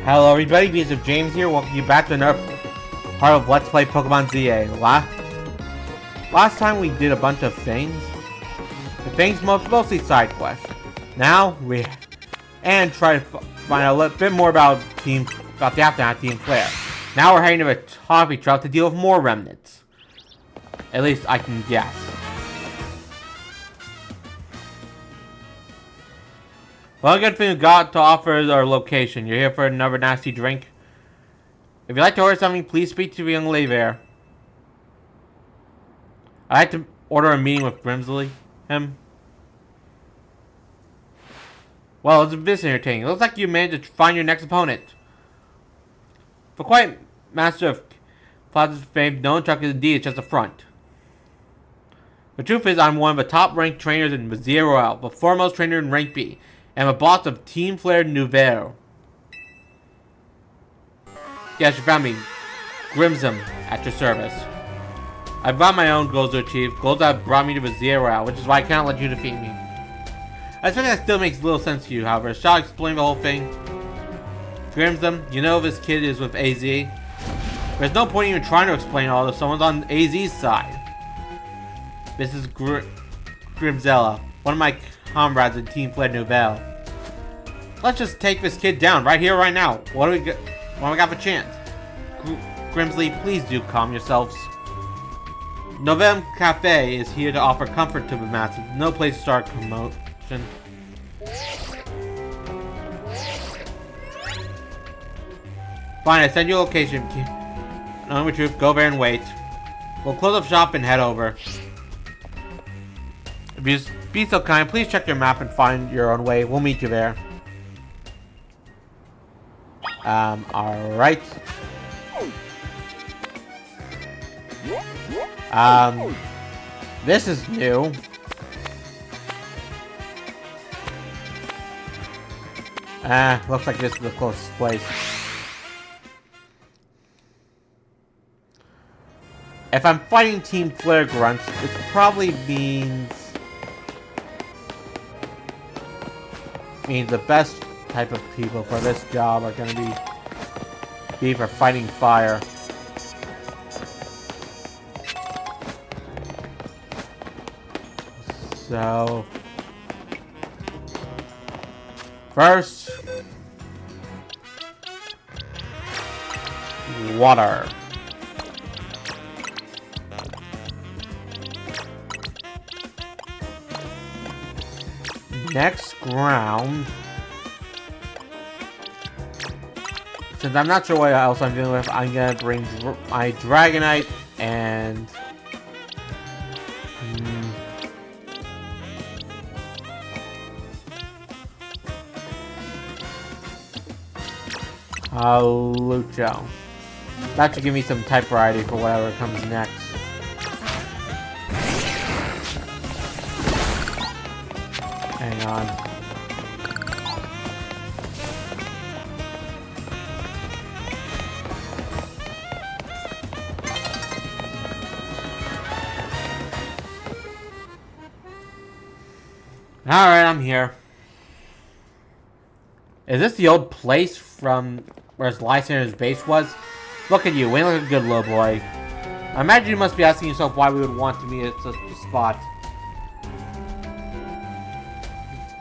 Hello everybody, Beans of James here, welcome you back to another part of Let's Play Pokemon ZA. Last time we did a bunch of things. The things mostly side quests. Now we try to find out a little bit more about the Aftermath Team Flair. Now we're heading to a coffee truck to deal with more remnants. At least I can guess. One good thing we got to offer is our location. You're here for another nasty drink? If you'd like to order something, please speak to the young lady there. I'd like to order a meeting with Grimsley. Well, it's a bit entertaining. It looks like you managed to find your next opponent. For quite master of Plaza's fame, no truck is indeed just a front. The truth is, I'm one of the top-ranked trainers in Mazia Royale, the foremost trainer in rank B. I'm a boss of Team Flair Nouvelle. Yes, you found me. Grimsum, at your service. I've got my own goals to achieve, goals that brought me to the Zero, which is why I can't let you defeat me. I think that still makes little sense to you, however. Shall I explain the whole thing? Grimsum, you know this kid is with AZ. There's no point even trying to explain all this, someone's on AZ's side. This is Grimzella, one of my comrades in Team Flair Nouvelle. Let's just take this kid down right here, right now. What do we got for chance? Grimsley, please do calm yourselves. Novem Cafe is here to offer comfort to the masses. No place to start commotion. Fine, I send you a location. Knowing the truth, go there and wait. We'll close up shop and head over. If you be so kind, please check your map and find your own way. We'll meet you there. Alright. This is new. Looks like this is the closest place. If I'm fighting Team Flair grunts, it probably means the best type of people for this job are going to be for fighting fire. So first, water. Next, ground. Since I'm not sure what else I'm dealing with, I'm gonna bring my Dragonite and Lucho. That should give me some type variety for whatever comes next. Hang on. Alright, I'm here. Is this the old place from where Lysander's base was? Look at you, we look a good little boy. I imagine you must be asking yourself why we would want to meet at such a spot.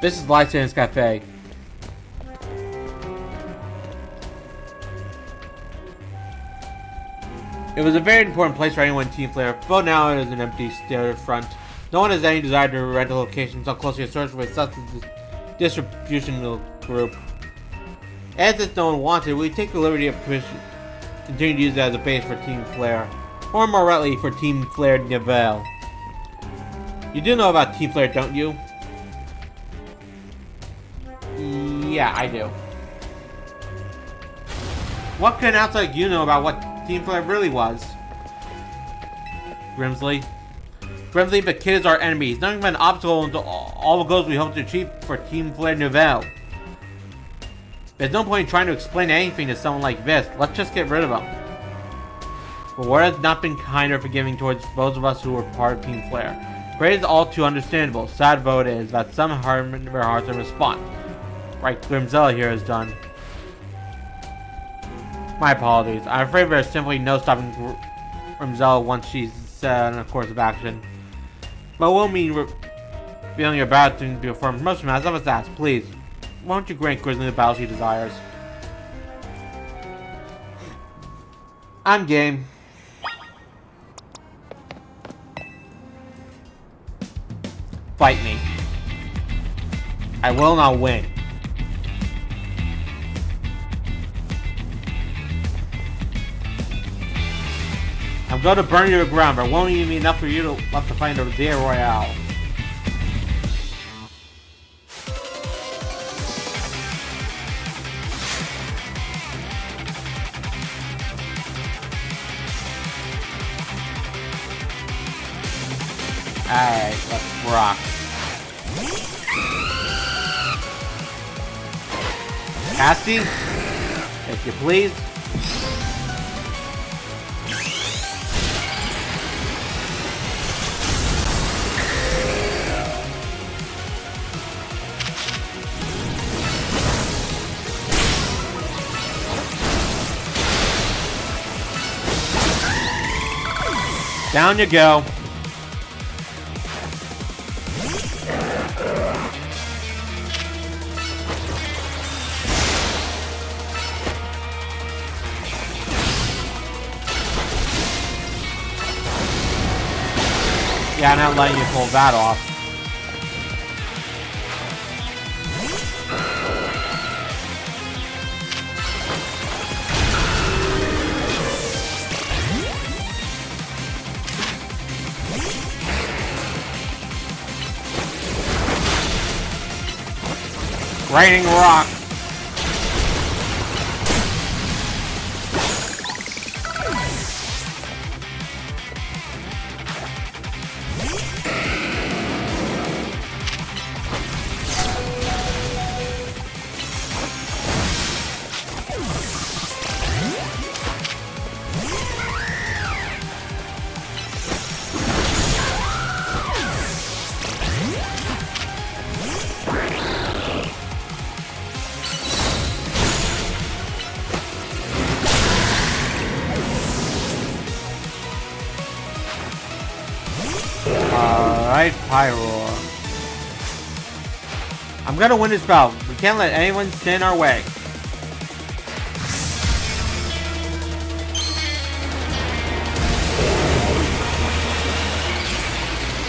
This is Lysander's Cafe. It was a very important place for anyone in Team Flair, but now it is an empty storefront. No one has any desire to rent a location so closely associated with such a distribution group. As if no one wanted, we take the liberty of continue to use it as a base for Team Flair. Or more rightly, for Team Flair Nouvelle. You do know about Team Flair, don't you? Yeah, I do. What can outside you know about what Team Flair really was? Grimsley, the kid is our enemy. He's nothing but an obstacle to all the goals we hope to achieve for Team Flair Nouvelle. There's no point in trying to explain anything to someone like this. Let's just get rid of him. The world has not been kind or forgiving towards those of us who were part of Team Flair. Great is all too understandable. Sad vote is that some harm in their hearts in response. Right, Grimzella here has done. My apologies. I'm afraid there's simply no stopping Ramzella once she's set on a course of action. But it won't mean feeling your bad thing to affirm. Most of us, I must ask, please, why don't you grant Grizzly the battle she desires? I'm game. Fight me. I will not win. I'm going to burn you to the ground, but it won't even be enough for you to left to find a Zia Royale. Alright, let's rock. Cassie, if you please. Down you go. Yeah, I'm not letting you pull that off. Raining rock. Alright, Pyro. I'm gonna win this battle. We can't let anyone stand in our way.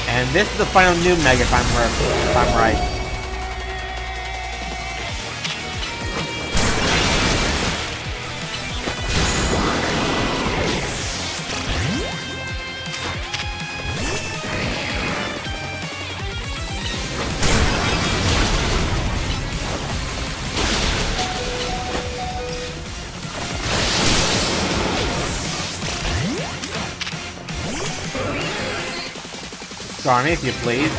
And this is the final new Mega if I'm right. Darn, if you please.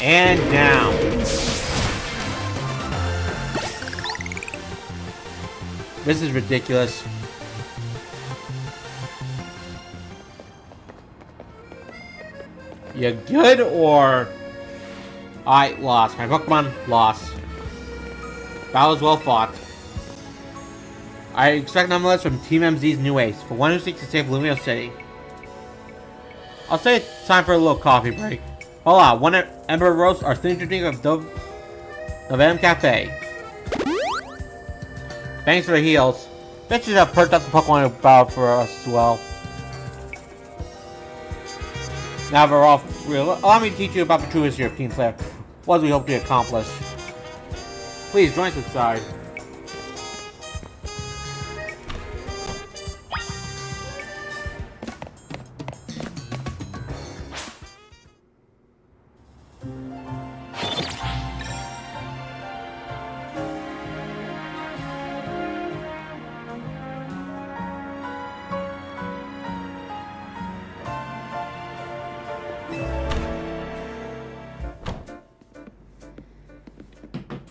And down. This is ridiculous. You good or... I lost. My Pokemon lost. Battle was well fought. I expect nonetheless from Team MZ's new ace, for one who seeks to save Lumio City. I'll say it's time for a little coffee break. Hola, one Ember Roast, our signature drink of Novem Cafe. Thanks for the heals. Bitches have perked up the Pokemon battle for us as well. Now we're off real. Allow me to teach you about the true history of Team Flair. What we hope to accomplish. Please join us inside.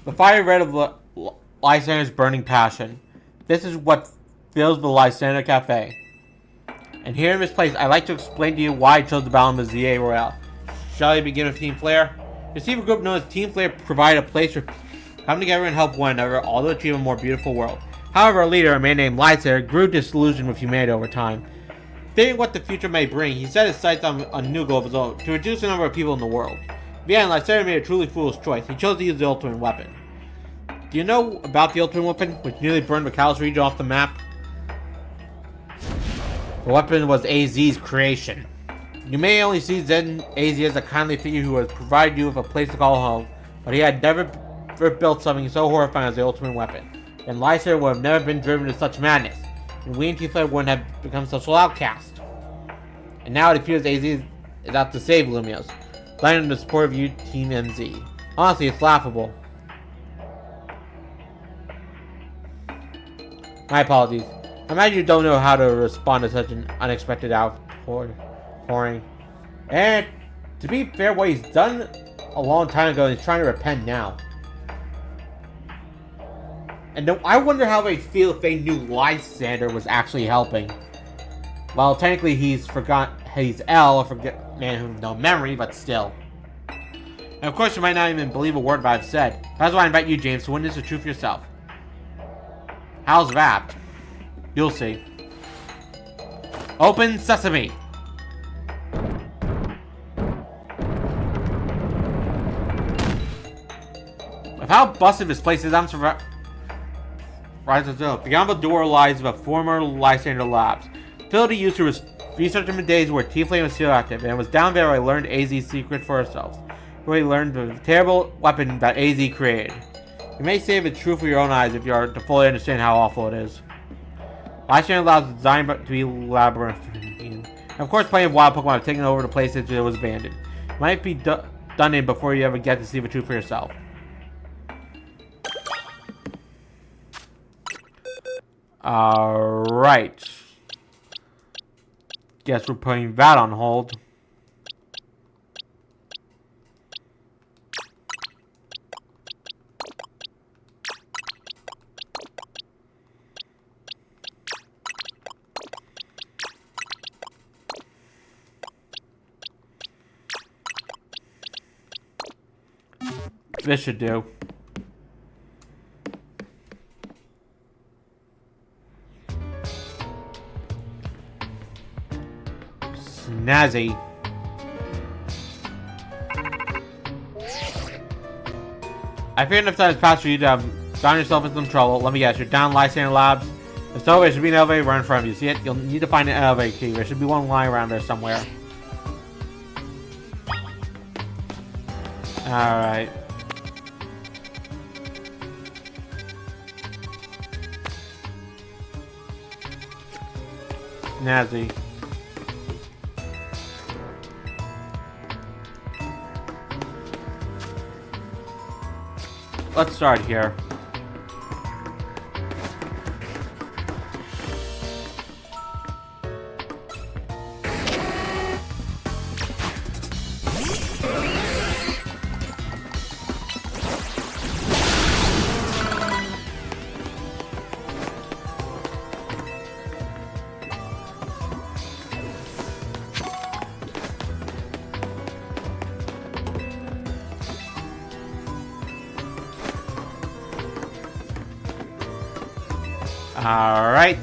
The fire red of Lysander's burning passion. This is what fills the Lysander Cafe. And here in this place, I'd like to explain to you why I chose the battle in the ZA Royale. Shall I begin with Team Flair? The secret group known as Team Flair provide a place for come together and help one another, all to achieve a more beautiful world. However, a leader, a man named Lysair, grew disillusioned with humanity over time. Fearing what the future may bring, he set his sights on a new goal of his own, to reduce the number of people in the world. In the end, Lysair made a truly foolish choice. He chose to use the ultimate weapon. Do you know about the ultimate weapon, which nearly burned the Kalos region off the map? The weapon was AZ's creation. You may only see Zen AZ as a kindly figure who has provided you with a place to call home, but he had never built something so horrifying as the ultimate weapon. Then Lysair would have never been driven to such madness, and we and T-Flare wouldn't have become social outcasts. And now it appears AZ is out to save Lumios, relying on the support of you, Team MZ. Honestly, it's laughable. My apologies. I imagine you don't know how to respond to such an unexpected outpouring. And to be fair, what he's done a long time ago, he's trying to repent now. And I wonder how they feel if they knew Lysander was actually helping. Well, technically he's L, man who has no memory, but still. And of course you might not even believe a word I've said. That's why I invite you, James, to witness the truth yourself. How's that? You'll see. Open sesame! With how busted this place is, I'm surprised. Beyond the door lies the former Lysander Labs. Facility used to research in the days where T-Flame was still active, and it was down there I learned AZ's secret for ourselves. Where we learned the terrible weapon that AZ created. You may say it's true for your own eyes if you are to fully understand how awful it is. Lysander Labs is designed to be labyrinthine. And of course, plenty of wild Pokemon have taken over the place since it was abandoned. It might be done in before you ever get to see the truth for yourself. Alright. Guess we're putting that on hold. This should do. Snazzy. I fear enough time has passed for you to have gotten yourself into some trouble. Let me guess, you're down Lysander Labs. If so, there should be an elevator right in front of you. See it? You'll need to find an elevator key. There should be one lying around there somewhere. Alright. Snazzy. Let's start here. Alright.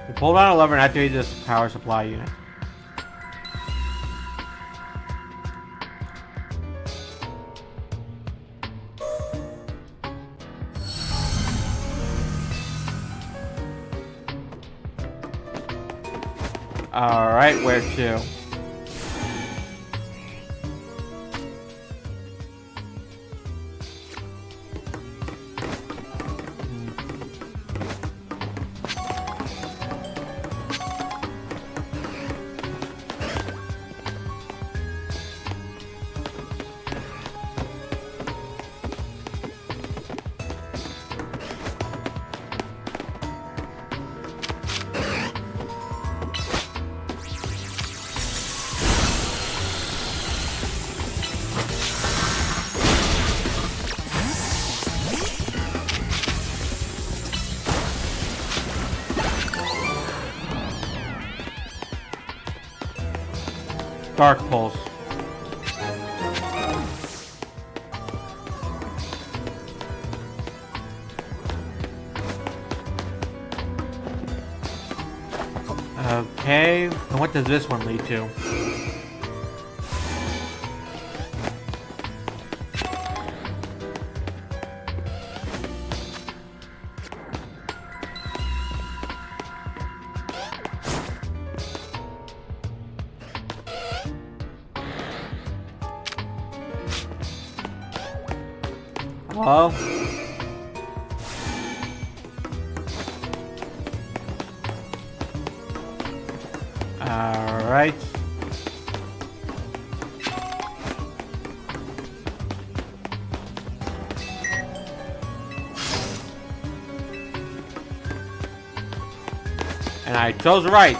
You pull down a lever and activate this power supply unit. Alright, where to? Dark Pulse. Okay, and what does this one lead to? Hello? Alright. And I chose right.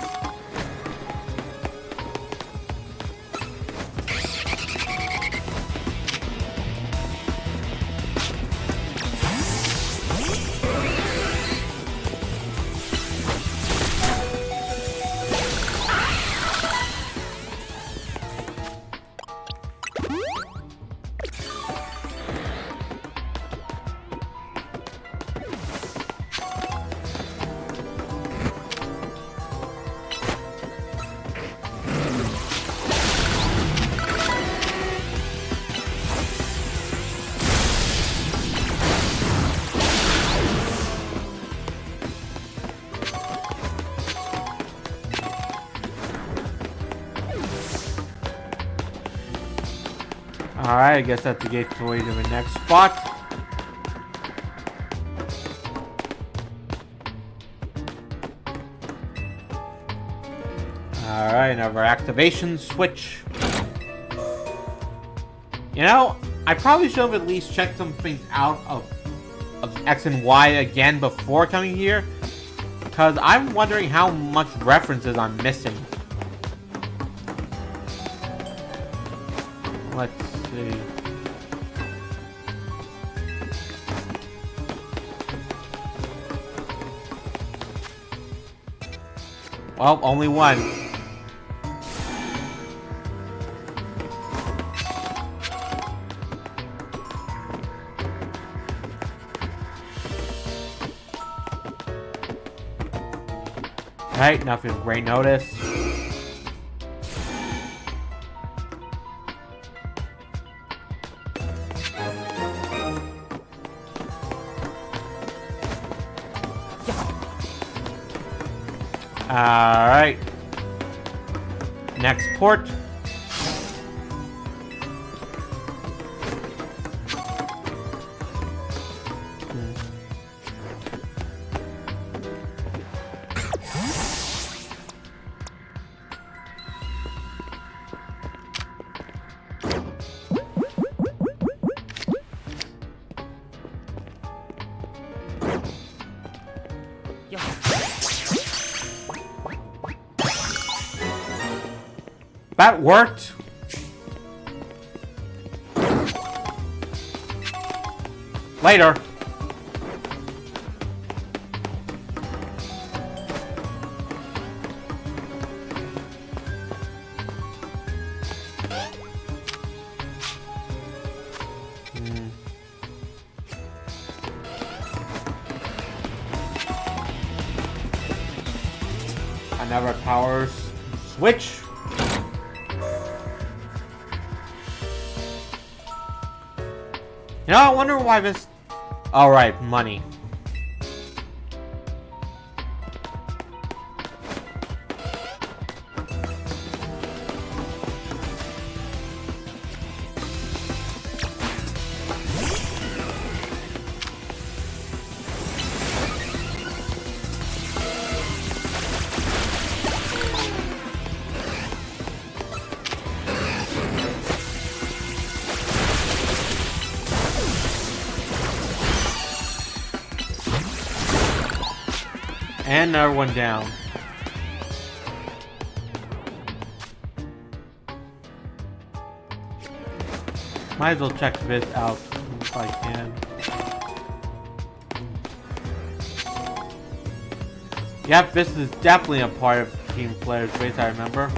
Alright, I guess that's the gateway to the next spot. Alright, another activation switch. You know, I probably should have at least checked some things out of X and Y again before coming here, because I'm wondering how much references I'm missing. Let's see. Well, only one. Right, nothing great notice. Alright. Next port. That worked. Later. Another power switch. You know, I wonder why this... Alright, money. And another one down. Might as well check this out if I can. Yep, this is definitely a part of Team Flair's base, I remember.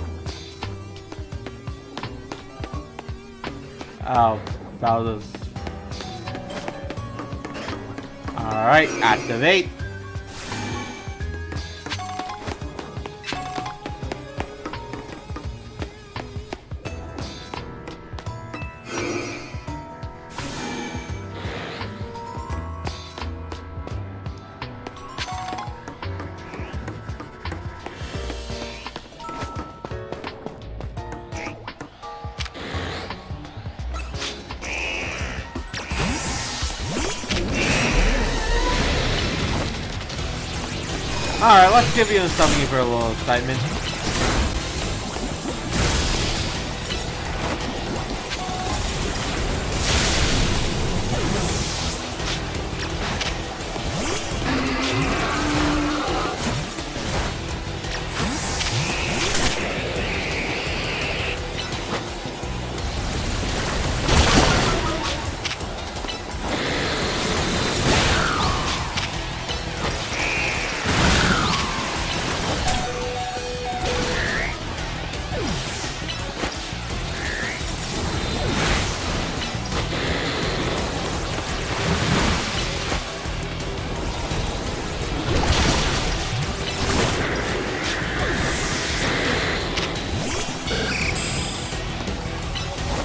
Oh, that was... Alright, activate. Alright, let's give you something for a little excitement.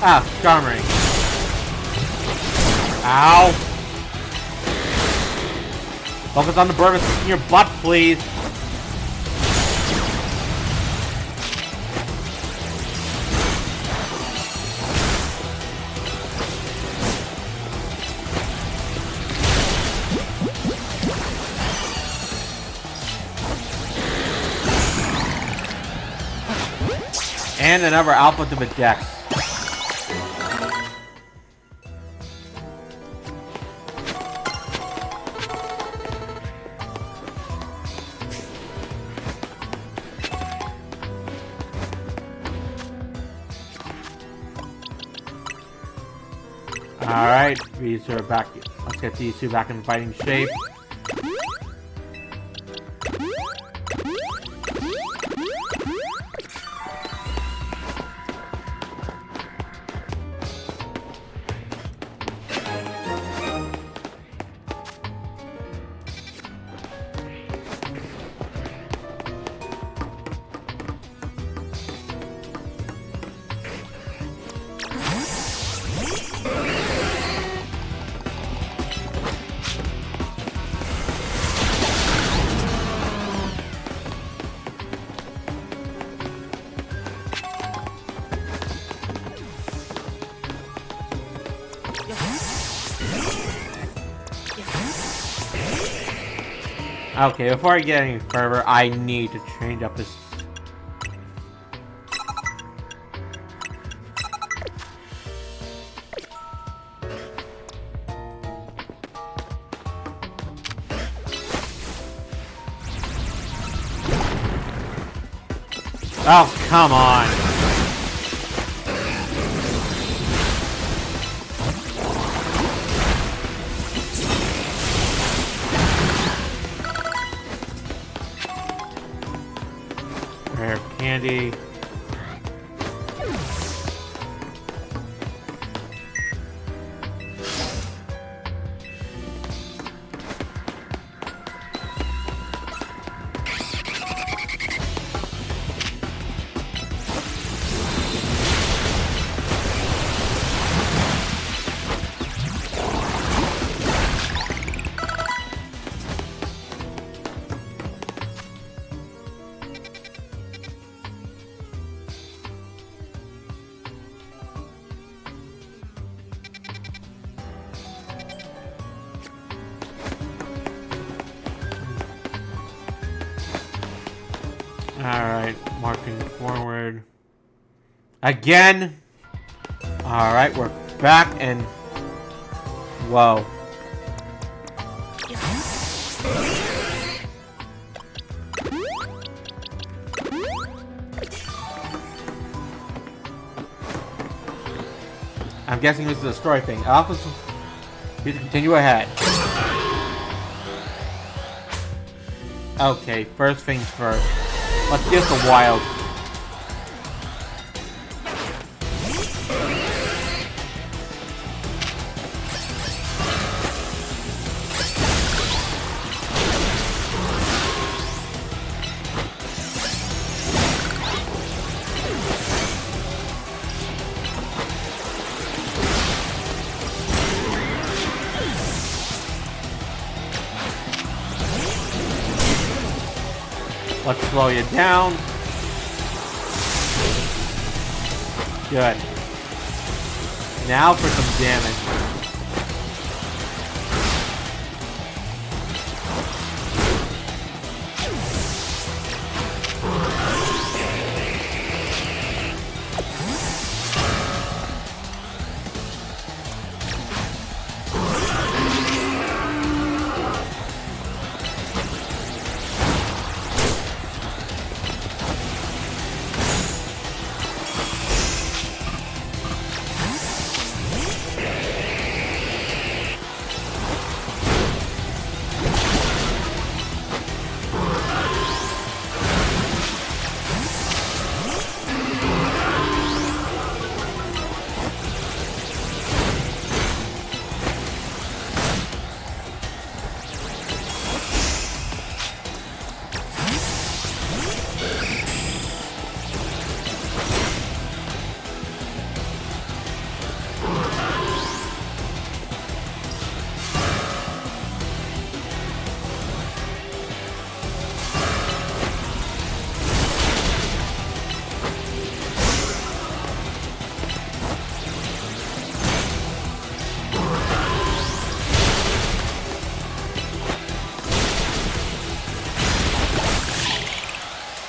Ah, Charming. Ow. Focus on the bird in your butt, please. And another output of a dex. Alright, these are back. Let's get these two back in fighting shape. Okay, before I get any further, I need to change up this. Oh, come on. Rare candy. Alright, marking forward. Again! Alright, we're back and... Whoa. I'm guessing this is a story thing. Officer, you continue ahead. Okay, first things first. Let's get the wild. Let's slow you down. Good. Now for some damage.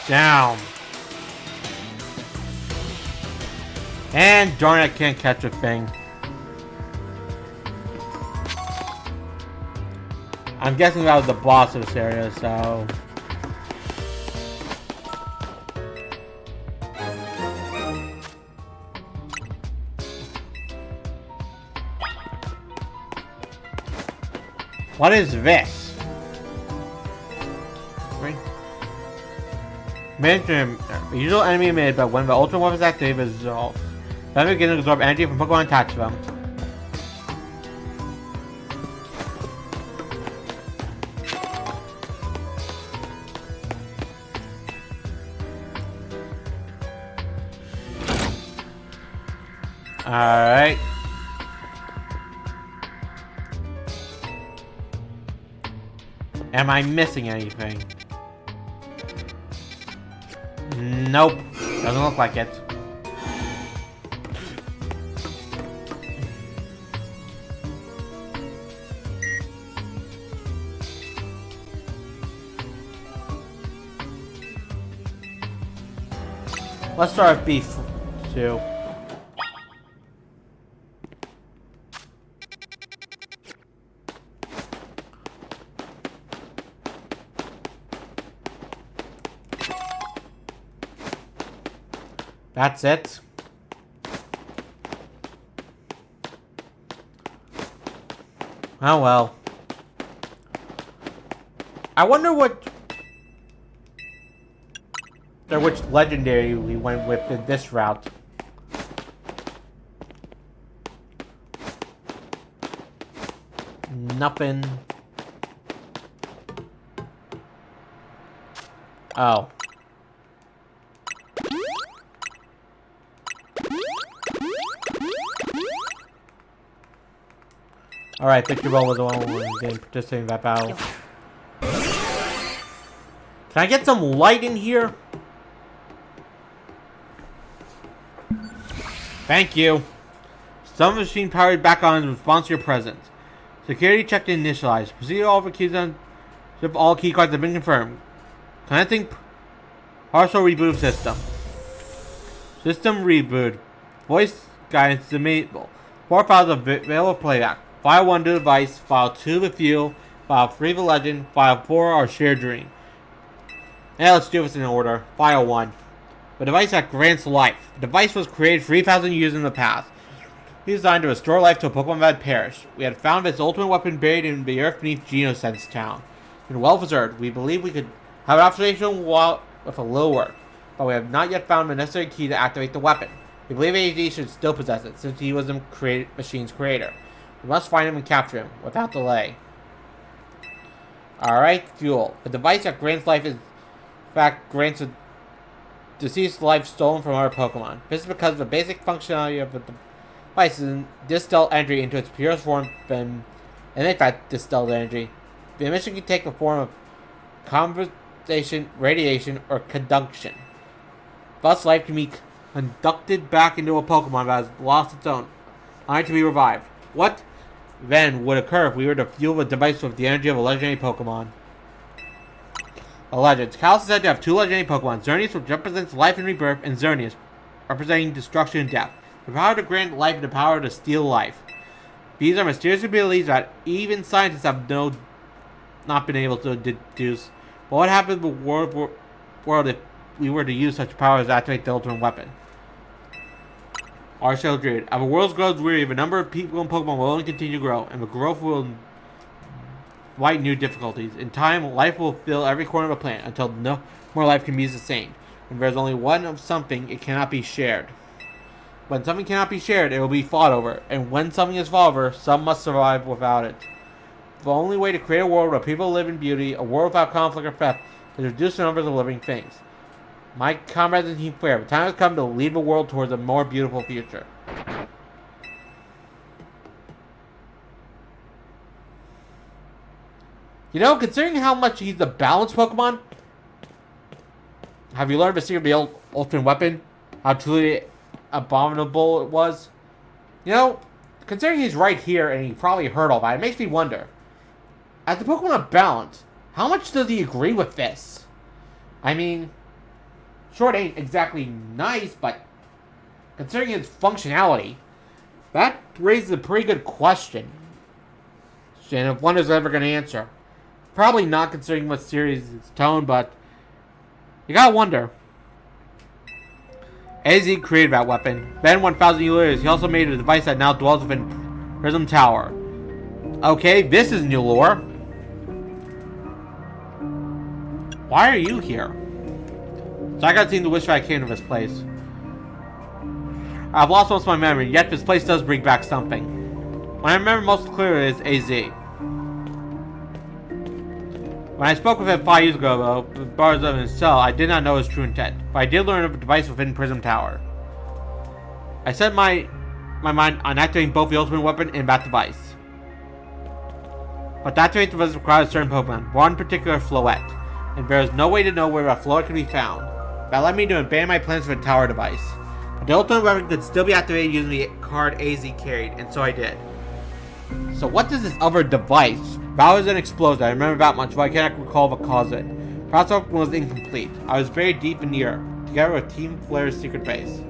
Down. And darn, I can't catch a thing. I'm guessing that was the boss of this area, so... What is this? Mention usual enemy made, but when the ultimate weapon is activated, is dissolved. Then begin to absorb energy from Pokemon attached to them. Alright. Am I missing anything? Nope. Doesn't look like it. Let's start with B2. That's it. Oh well. I wonder which legendary we went with in this route. Nothing. Oh. Alright, Victor Ball was the one who didn't participate in that battle. Can I get some light in here? Thank you. Some machine powered back on in response to your presence. Security check initialized. Proceed all the keys on all key cards have been confirmed. Connecting partial reboot system. System reboot. Voice guidance enabled. 4 files available for playback. File 1 to device, File 2 the fuel, File 3 the legend, File 4 our shared dream. Now let's do this in order. File 1. The device that grants life. The device was created 3,000 years in the past. It was designed to restore life to a Pokemon that had perished. We had found its ultimate weapon buried in the earth beneath Genosense Town. And well preserved, we believe we could have an observation wall with a little work, but we have not yet found the necessary key to activate the weapon. We believe AD should still possess it, since he was the machine's creator. We must find him and capture him, without delay. Alright, fuel. The device that grants life is, in fact, grants a deceased life stolen from our Pokemon. This is because the basic functionality of the device is distill energy into its purest form, and in fact, distilled energy. The emission can take the form of conversation, radiation, or conduction. Thus, life can be conducted back into a Pokemon that has lost its own, only to be revived. What then would occur if we were to fuel the device with the energy of a legendary Pokemon? A legend. Kalos is said to have 2 legendary Pokemon, Xerneas, which represents life and rebirth, and Xerneas, representing destruction and death. The power to grant life and the power to steal life. These are mysterious abilities that even scientists have not been able to deduce. But what happens in the world if we were to use such powers to activate the ultimate weapon? Our shall dread. As the world grows weary, the number of people and Pokemon will only continue to grow, and the growth will invite new difficulties. In time, life will fill every corner of the planet until no more life can be sustained. When there is only one of something, it cannot be shared. When something cannot be shared, it will be fought over, and when something is fought over, some must survive without it. The only way to create a world where people live in beauty, a world without conflict or theft, is to reduce the numbers of living things. My comrades in Team Flair, the time has come to lead the world towards a more beautiful future. You know, considering how much he's a balanced Pokemon, have you learned the secret of the ultimate weapon? How truly abominable it was? You know, considering he's right here and he probably heard all that, it makes me wonder. As the Pokemon of balance, how much does he agree with this? I mean, Sure, it ain't exactly nice, but considering its functionality, that raises a pretty good question. And if one is ever going to answer. Probably not considering what series its tone, but you gotta wonder. AZ created that weapon. Then 1,000 years, he also made a device that now dwells within Prism Tower. Okay, this is new lore. Why are you here? So I gotta seem to wish I came to this place. I've lost most of my memory, yet this place does bring back something. What I remember most clearly is AZ. When I spoke with him 5 years ago, though, with bars of his cell, I did not know his true intent, but I did learn of a device within Prism Tower. I set my mind on activating both the ultimate weapon and that device. But to activate the device requires a certain Pokemon, one particular Floette, and there is no way to know where that Floette can be found. That led me to abandon my plans for the tower device. But the ultimate weapon could still be activated using the card AZ carried, and so I did. So what does this other device? That was an explosion. I remember that much, but I cannot recall what caused it. Perhaps the was incomplete. I was buried deep in the earth, together with Team Flair's secret base.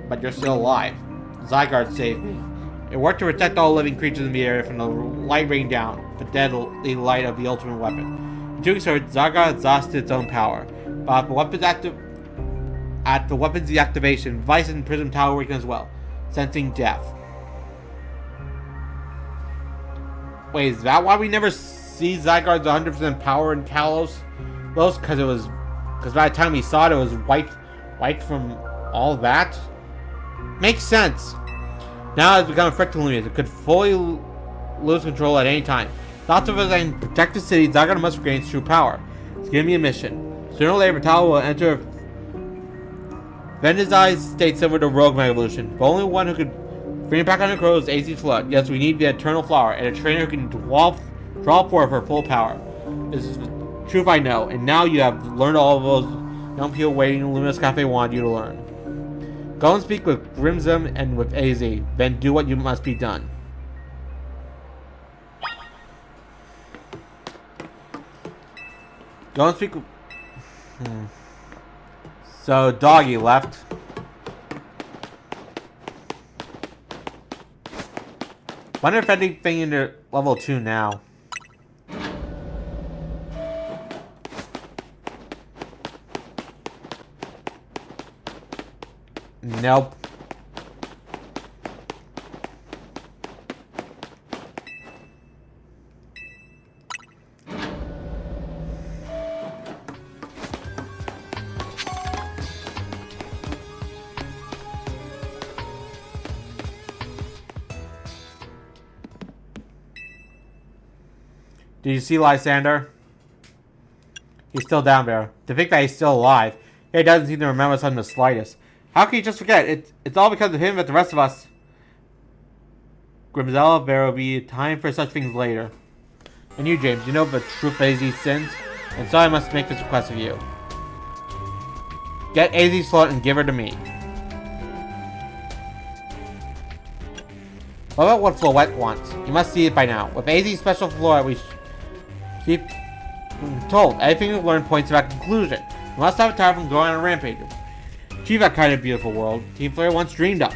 But you're still alive. Zygarde saved me. It worked to protect all living creatures in the area from the light raining down, the deadly light of the ultimate weapon. In doing so, Zygarde exhausted its own power. But at the weapon's deactivation, Vice and Prism Tower weakened as well, sensing death. Wait, is that why we never see Zygarde's 100% power in Kalos? Well, because by the time we saw it, it was wiped from all that? Makes sense. Now it's become a threat to Lumias. It could fully lose control at any time. Thoughts of us and protect the city, Zygarde must regain its true power. It's giving me a mission. Sooner or later, Vitalo will enter Vendizai's state similar to Rogue Mega Evolution. The only one who could bring it back on the crow is AZ's Flood. Yes, we need the Eternal Flower and a trainer who can draw forth her full power. This is the truth I know, and now you have learned all of those young people waiting in Luminous Cafe wanted you to learn. Go and speak with Grimzum and with AZ, then do what you must be done. Go and speak with... So, Doggy left. Wonder if anything into level 2 now. Nope. Did you see Lysander? He's still down there. To think that he's still alive, he doesn't seem to remember us in the slightest. How can you just forget? It's all because of him that the rest of us... Grimzella, there will be time for such things later. And you, James, you know the truth of AZ's sins? And so I must make this request of you. Get AZ's float and give her to me. What about what Floette wants? You must see it by now. With AZ's special Floette, we keep told. Everything we've learned points to that conclusion. We must stop Tower from going on a rampage. Achieve that kind of beautiful world Team Flair once dreamed of.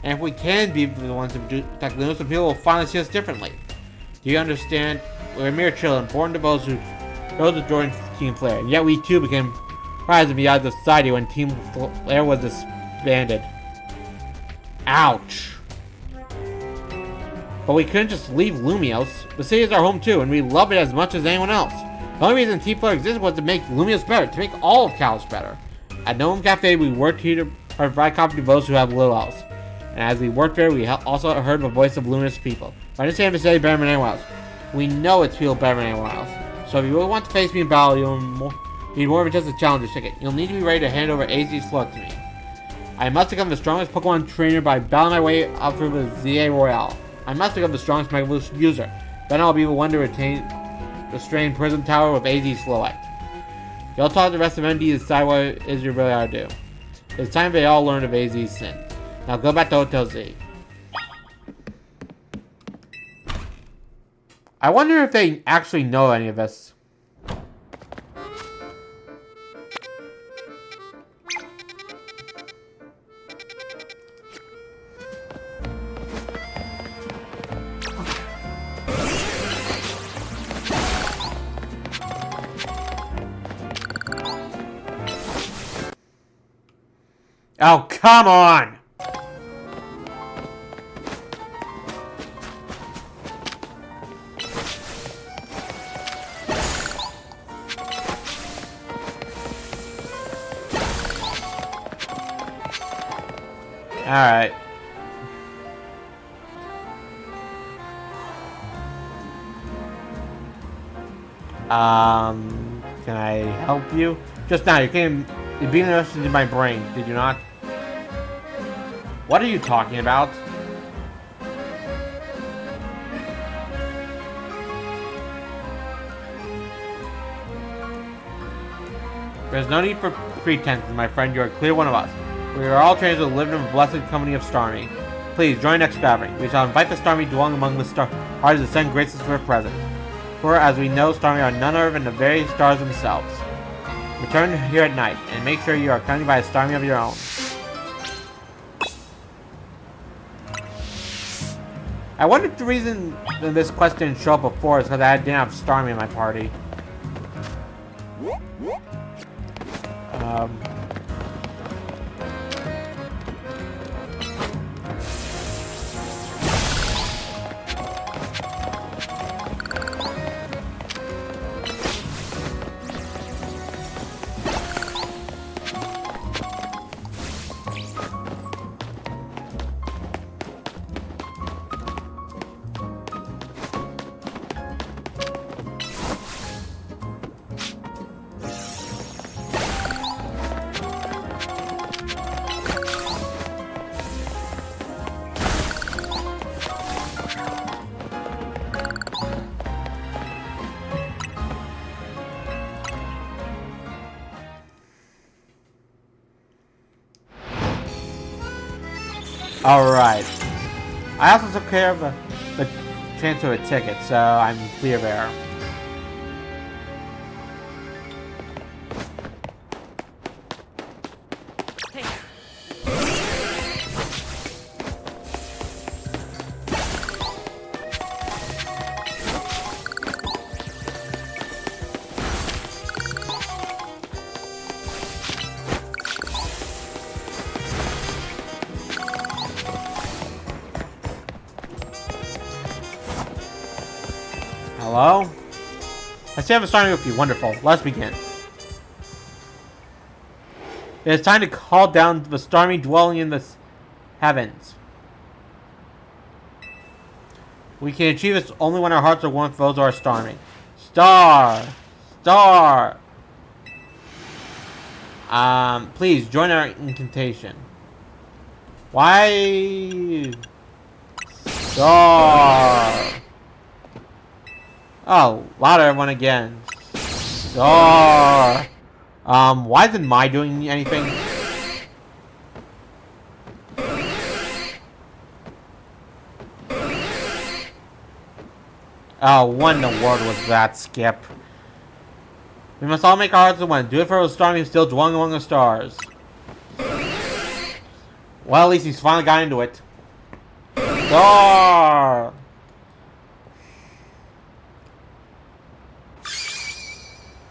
And if we can be the ones to protect Lunos, some people will finally see us differently. Do you understand? We're mere children, born to those who joined Team Flair. And yet we too became prized in the eyes of society when Team Flair was disbanded. Ouch. But we couldn't just leave Lumios. The city is our home too, and we love it as much as anyone else. The only reason Team Flair existed was to make Lumios better, to make all of Kalos better. At Gnome Cafe, we worked here to provide coffee to those who have little else. And as we worked there, we also heard the voice of luminous people. I understand this city better than anyone else. We know it's people better than anyone else. So if you really want to face me in battle, you'll need more than just a challenger ticket. You'll need to be ready to hand over AZ's float to me. I must become the strongest Pokemon trainer by battling my way up through the ZA Royale. I must become the strongest Mega Evolution user. Then I'll be the one to restrain Prism Tower with AZ's Floette. You'll talk to the rest of MD to decide what it is you really ought to do. It's time they all learn of AZ's sin. Now go back to Hotel Z. I wonder if they actually know any of this. Oh, come on! Alright. Can I help you? Just now, you being interested in my brain, did you not? What are you talking about? There's no need for pretenses, my friend. You're a clear one of us. We are all trainers who live in the blessed company of Starmie. Please, join next gathering. We shall invite the Starmie dwelling among the stars to send graces for a present. For, as we know, Starmie are none other than the very stars themselves. Return here at night, and make sure you are accompanied by a Starmie of your own. I wonder if the reason that this quest didn't show up before is because I didn't have Starmie in my party. Alright. I also took care of the transfer of a ticket, so I'm clear there. Hello? I see I have a starting with you. Wonderful. Let's begin. It is time to call down the Starmie dwelling in the heavens. We can achieve this only when our hearts are one for those who are Starmie. Star! Star! Please join our incantation. Why? Star! Oh, louder everyone again. Star! Why isn't my doing anything? Oh, what in the world was that, Skip? We must all make our hearts one. Do it for those Starmie still dwelling among the stars. Well, at least he's finally got into it. Star!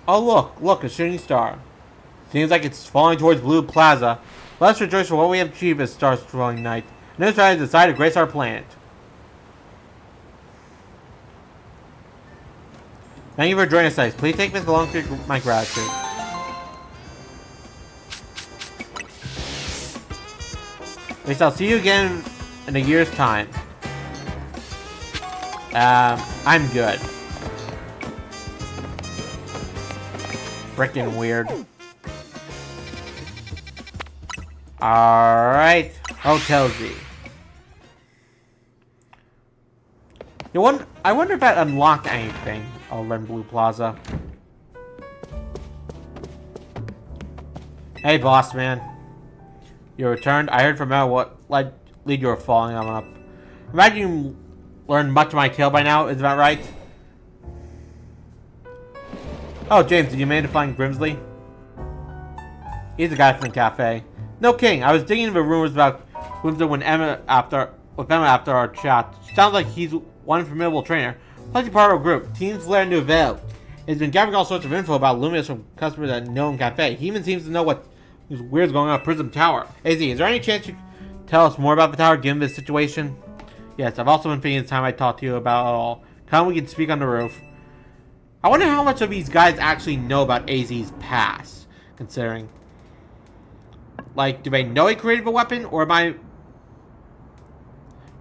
Oh look, a shooting star. Seems like it's falling towards Blue Plaza. Let us rejoice for what we have achieved this star-dwelling night. And this has decided to grace our planet. Thank you for joining us tonight. Please take this along to my gratitude. We shall see you again in a year's time. I'm good. Frickin' weird. Alright. Hotel Z. I wonder if that unlocked anything over in Blue Plaza. Hey, boss man. You returned. I heard from Mel what lead you were following on up. Imagine you learned much of my tale by now, isn't that right? Oh, James, did you manage to find Grimsley? He's the guy from the cafe. No kidding. I was digging into the rumors about Grimsley with Emma after our chat. Sounds like he's one formidable trainer. Plus, he's part of a group, Team Flair Nouvelle. He's been gathering all sorts of info about Luminous from customers at Gnome Cafe. He even seems to know what There's weird's going on at Prism Tower. AZ, is there any chance you can tell us more about the tower given this situation? Yes, I've also been thinking the time I talked to you about it all. Come, we can speak on the roof. I wonder how much of these guys actually know about AZ's past, considering. Like, do they know he created the weapon, or am I...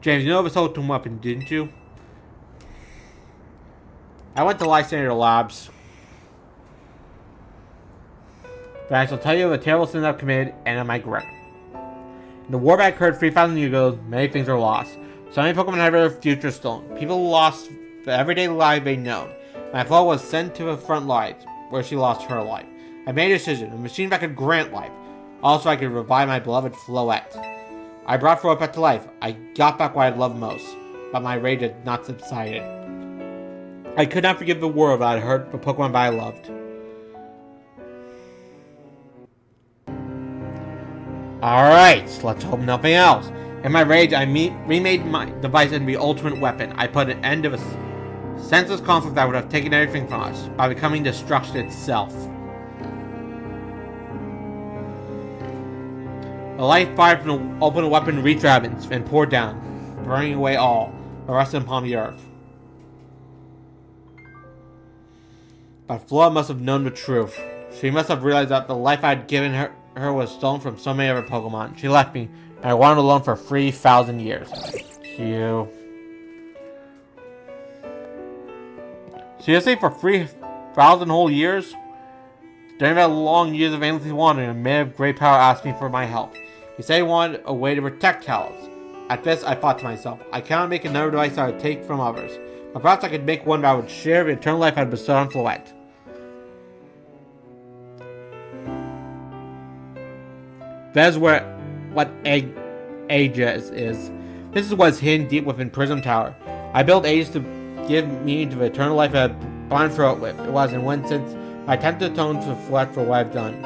James, you know of his ultimate weapon, didn't you? I went to Lysander Labs. But I shall tell you of a terrible sin I've committed, and of my grip. In the war that occurred 3,000 years ago, many things are lost. So many Pokemon have their future stolen. People lost the everyday life they'd known. My flaw was sent to the front lines, where she lost her life. I made a decision, a machine that could grant life. Also, I could revive my beloved Floette. I brought Floette back to life. I got back what I loved most, but my rage had not subsided. I could not forgive the world that I hurt the Pokemon that I loved. Alright, let's hope nothing else. In my rage, I remade my device into the ultimate weapon. I put an end to a senseless conflict that would have taken everything from us, by becoming destruction itself. The light fired from the ultimate weapon reached Ravens and poured down, burning away all, the rest of them upon the earth. But Flora must have known the truth. She must have realized that the life I had given her was stolen from so many other Pokemon. She left me, and I wandered alone for 3,000 years. Cute. Seriously, for 3,000 whole years? During that long years of aimlessly wandering, a man of great power asked me for my help. He said he wanted a way to protect Kalos. At this, I thought to myself, I cannot make another device I would take from others. But perhaps I could make one that would share the eternal life I had bestowed on Floette. That is what Aegis is. This is what is hidden deep within Prism Tower. I built Aegis to give meaning to the eternal life I had bond for it with. It was in one sense my attempt to atone to Floette for what I've done.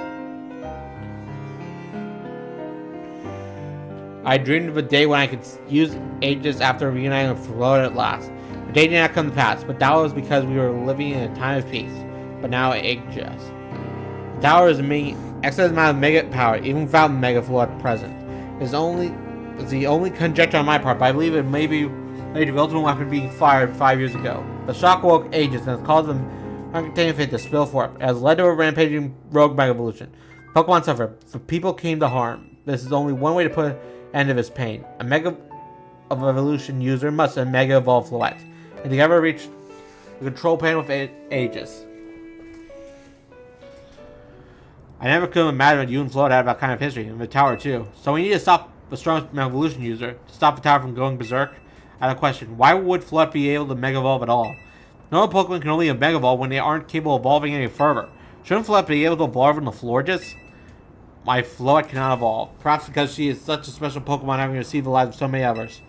I dreamed of a day when I could use Aegis after reuniting with Floette at last. The day did not come to pass, but that was because we were living in a time of peace. But now Aegis. The tower is excess amount of mega power, even without Mega Floette present. It's the only conjecture on my part, but I believe it may be related to the ultimate weapon being fired 5 years ago. The shock woke Aegis and has caused them uncontained fate to spill forth. It has led to a rampaging rogue Mega Evolution. Pokemon suffer. The people came to harm. This is only one way to put an end to this pain. A Mega Evolution user must Mega Evolve Floette, and together reach the control panel with Aegis. I never could have imagined you and Floette had that kind of history, in the tower too. So we need to stop the strongest Mega Evolution user, to stop the tower from going berserk. I have a question. Why would Floette be able to Mega Evolve at all? No Pokemon can only Mega Evolve when they aren't capable of evolving any further. Shouldn't Floette be able to evolve in the Florges? My Floette cannot evolve. Perhaps because she is such a special Pokemon having received the lives of so many others.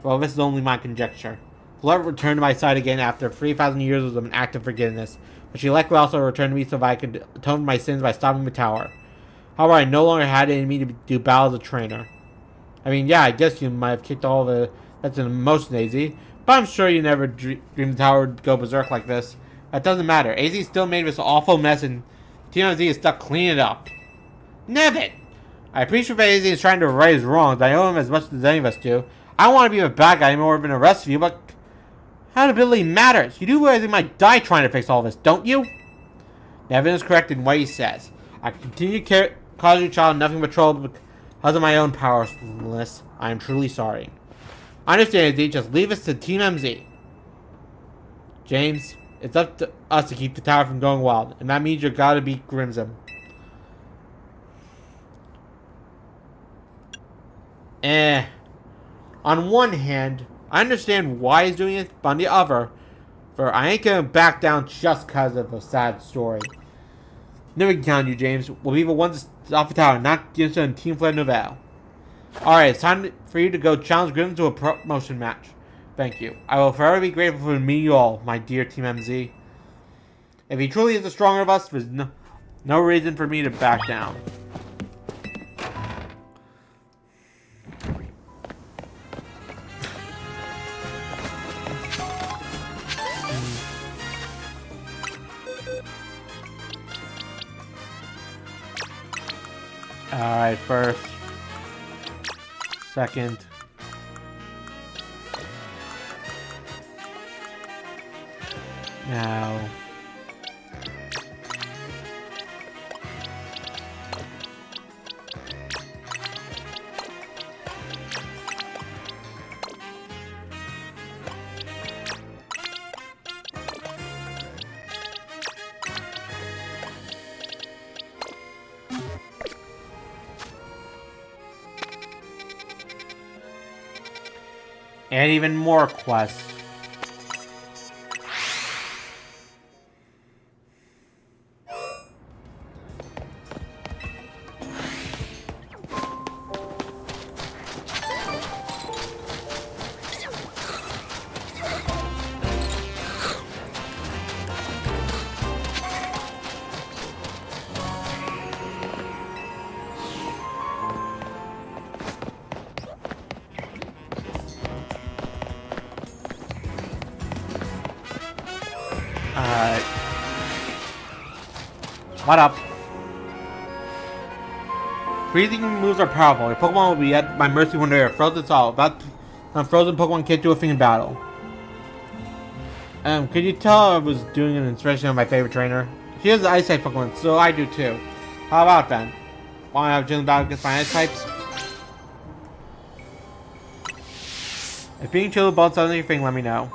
Well, this is only my conjecture. Floette returned to my side again after 3,000 years of an act of forgiveness. But she likely also returned to me so that I could atone for my sins by stopping the tower. However, I no longer had it in me to do battle as a trainer. I mean, yeah, I guess you might have kicked all the that's in motion, AZ. But I'm sure you never dreamed the tower would go berserk like this. That doesn't matter. AZ still made this awful mess and TMZ is stuck cleaning it up. Nevin! I appreciate that AZ is trying to right his wrongs. I owe him as much as any of us do. I don't want to be a bad guy anymore than the rest of you, but accountability matters. You do realize he might die trying to fix all this, don't you? Nevin is correct in what he says. I continue to cause your child nothing but trouble because of my own powerlessness. I am truly sorry. I understand, AZ. Just leave us to Team MZ. James, it's up to us to keep the tower from going wild, and that means you gotta beat Grimsum. On one hand, I understand why he's doing it, but on the other, for I ain't gonna back down just cause of a sad story. Never can count you, James. We'll be the ones to stop the tower, not just on Team Flair Nouvelle. Alright, it's time for you to go challenge Grim to a promotion match. Thank you. I will forever be grateful for meeting you all, my dear Team MZ. If he truly is the stronger of us, there's no reason for me to back down. Alright, first. Second. Now. And even more quests. What up? Freezing moves are powerful. Your Pokemon will be at my mercy when they are frozen solid. But frozen Pokemon can't do a thing in battle. Could you tell I was doing an inspiration of my favorite trainer? She has the Ice type Pokemon, so I do too. How about then? Want to have a gentle battle against my Ice types? If being chill about something your thing, let me know.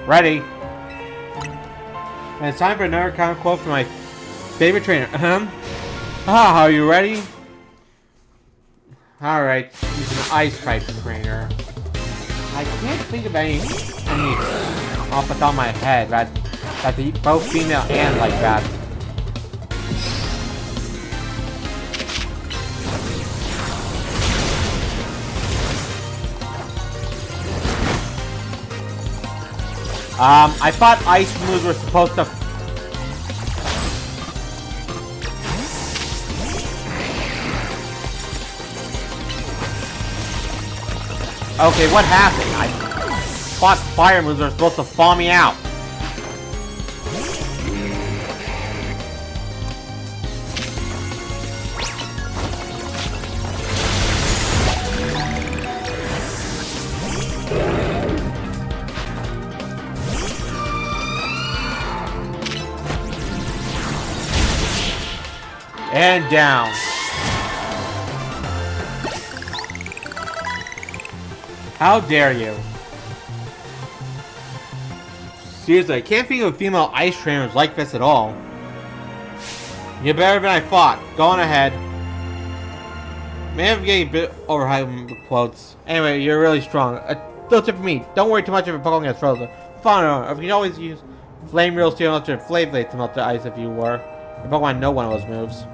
Ready. And it's time for another comic quote from my favorite trainer. Are you ready? Alright, he's an ice type trainer. I can't think of any off the top of my head that both female and like that. I thought ice moves were supposed to... Okay, what happened? I thought fire moves were supposed to fall me out. And down. How dare you? Seriously, I can't think of female ice trainers like this at all. You're better than I thought. Go on ahead. May have getting a bit overhyped with quotes. Anyway, you're really strong. No tip for me. Don't worry too much if your Pokemon gets frozen. Fine, you can always use Flame Real Steel Melter and Flame Blade to melt the ice if you were. Your Pokemon know one of those moves.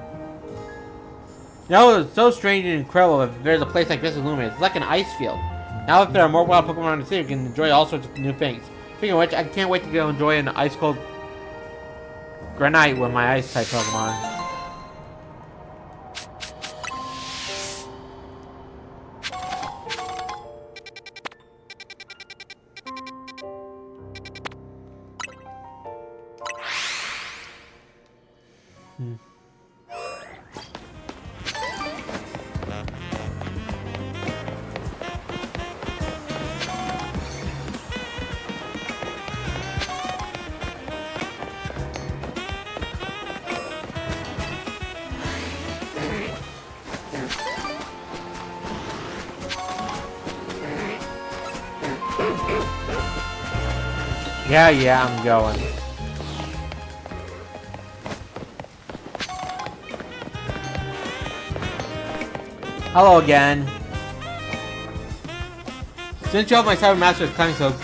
You know, it's so strange and incredible if there's a place like this in Lumia. It's like an ice field. Now that there are more wild Pokemon in the city, we can enjoy all sorts of new things. Speaking of which, I can't wait to go enjoy an ice-cold Granite with my ice-type Pokemon. Yeah, I'm going. Hello again. Since you have my Cyber Master's climbing so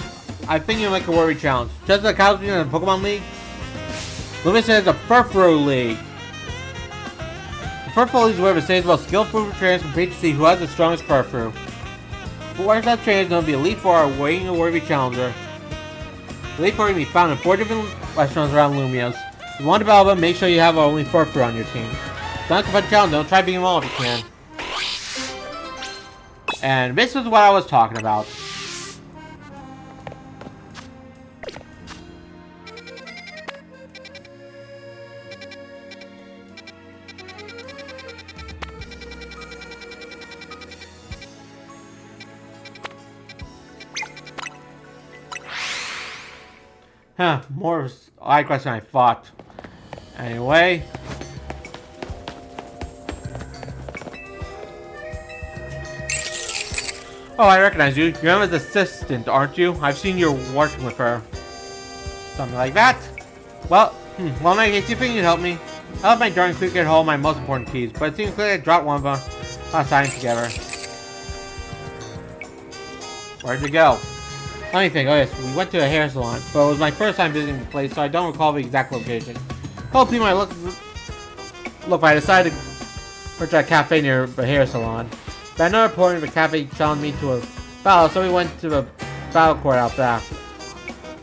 I think you'll make a worry challenge. Just like how in the Pokemon League? Lumia says a Furfuroo League. The Furfuroo League is where it says about skillful trainers compete to see who has the strongest Furfuroo. 4 such trainers known to be Elite Four are waiting a worthy challenger. Elite Four can be found in 4 different restaurants around Lumios. If you want to battle them, make sure you have only 4 crew on your team. Don't compete challenge, don't try beating them all if you can. And this was what I was talking about. Huh, more side quests than I thought. Anyway. Oh, I recognize you. You're Emma's assistant, aren't you? I've seen you working with her. Something like that. Well, in any case, you think you'd help me? I left my darn quick at home my most important keys, but it seems clear I dropped one of them last time together. Where'd you go? Let me think. Oh yes, we went to a hair salon, but it was my first time visiting the place, so I don't recall the exact location. Hopefully my look, I decided to search a cafe near the hair salon. But another point of the cafe challenged me to a battle, so we went to the battle court out back.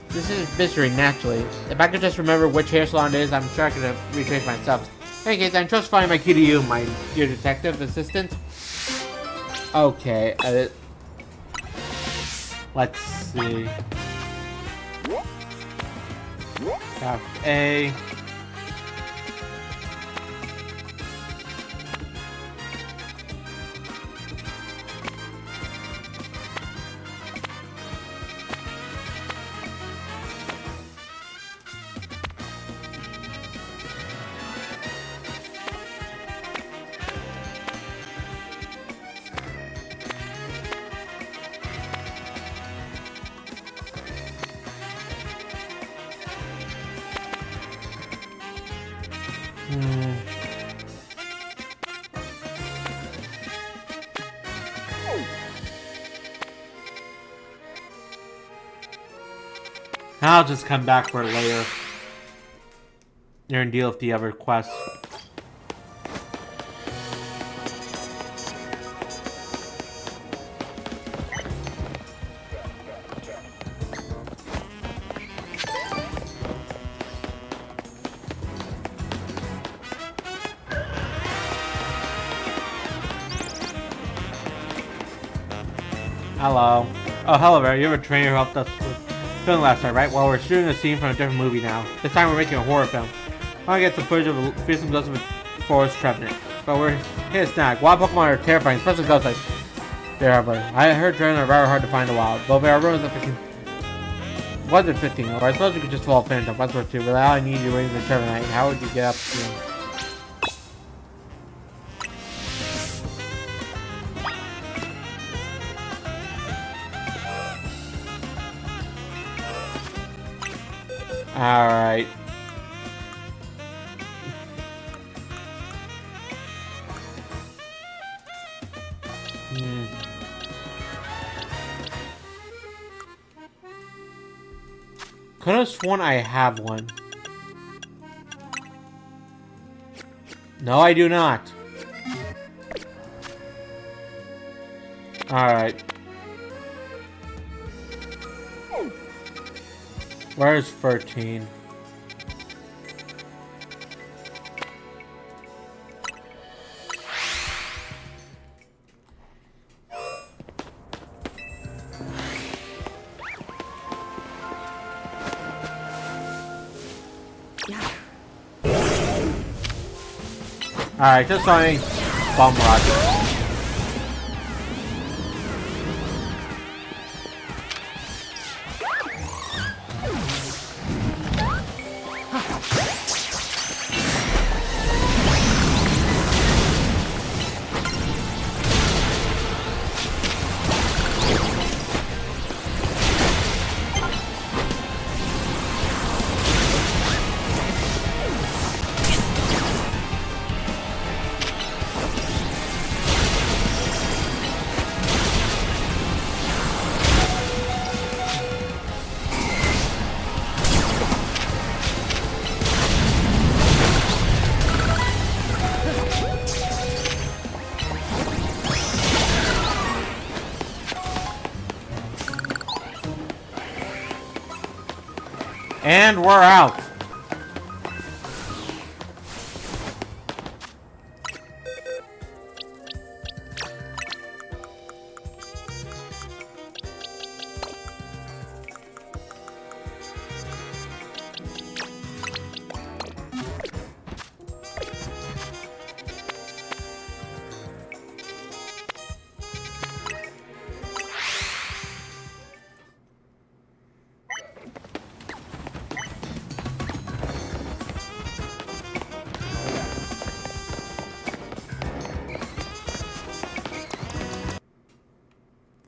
This is mystery, naturally. If I could just remember which hair salon it is, I'm sure I could retrace myself. In any case, I'm just finding my key to you, my dear detective assistant. Okay, let's see. Cafe. I'll just come back for it later. And deal with the other quests. Hello. Oh, hello there. You're a trainer who helped us with film last night, right? Well, we're shooting a scene from a different movie now. This time we're making a horror film. I want to get some footage of a fearsome ghost of a forest trevenant. But we're hit a snag. Wild Pokemon are terrifying, especially ghosts like they are. But I heard trevenant are very hard to find a wild. Though there are ruins of 15. Was it 15? Or I suppose you could just fall Phantom. That's worth 2. But now I need you waiting for trevenant. How would you get up to him? Alright. Could have sworn I have one. No, I do not. Alright. Where's 13? Alright, just something bomb rocket. And we're out.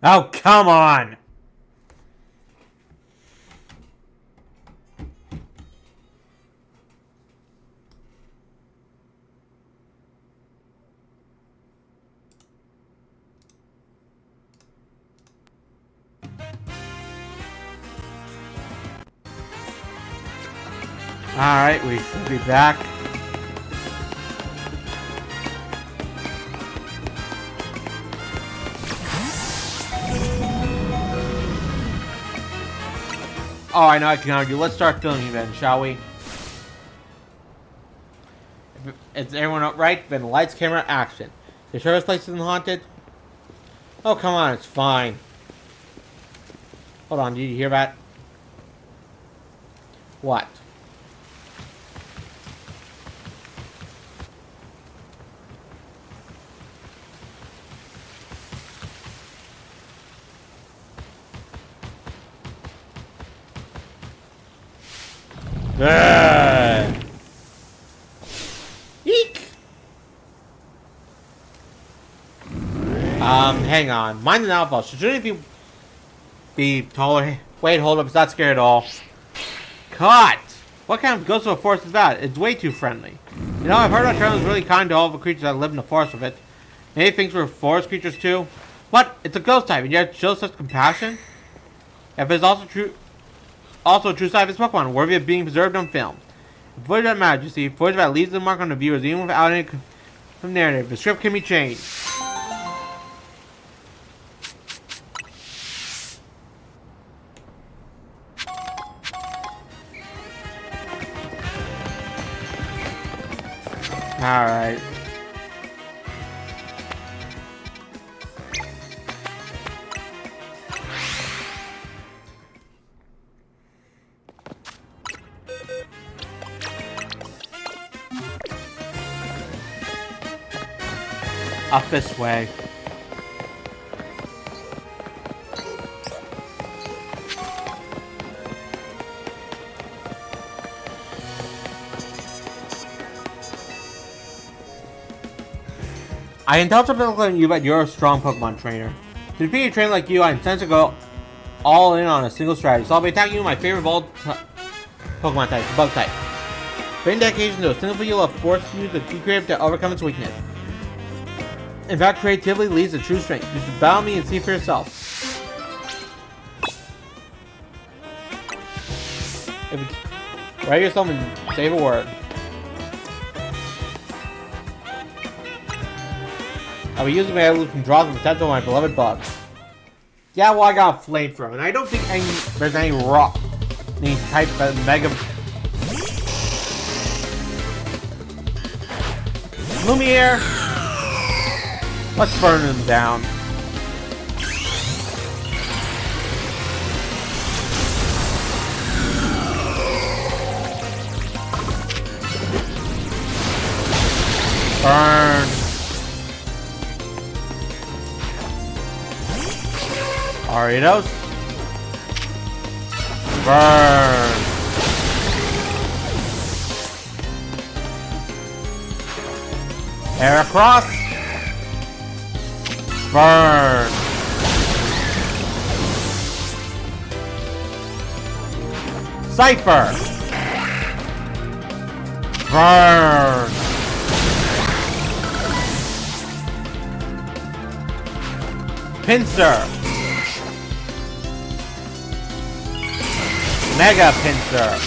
Oh, come on! Alright, we should be back. Oh, I know I can argue. Let's start filming then, shall we? Is everyone upright? Then lights, camera, action. The sheriff's place isn't haunted? Oh, come on, it's fine. Hold on, did you hear that? What? Eek! Hang on. Mind an alpha. Shouldn't it be taller? Wait, hold up. It's not scared at all. Cut! What kind of ghost of a forest is that? It's way too friendly. You know, I've heard that Charlie is really kind to all the creatures that live in the forest with it. Maybe he thinks we're forest creatures too? What? It's a ghost type, and yet it shows such compassion? If it's also a true side of his Pokemon, worthy of being preserved on film. The footage doesn't matter, you see. Footage that leaves the mark on the viewers, even without any narrative. The script can be changed. Alright. Up this way. I can tell from you that you're a strong Pokemon trainer. To defeat a trainer like you, I intend to go all in on a single strategy. So I'll be attacking you with my favorite of all Pokemon type, the Bug type. Bring dedication to a single field of force you to be creative to overcome its weakness. In fact, creativity leads to true strength. You should battle me and see for yourself. Write yourself and save a word. I'll be using my evolution draws the potential of my beloved bugs. Yeah, well, I got a flamethrower, and I don't think there's any rock, any type of mega. Lumiere! Let's burn them down. Burn. Ariados. Burn. Heracross. Burn. Cypher. Burn. Pinsir. Mega Pinsir.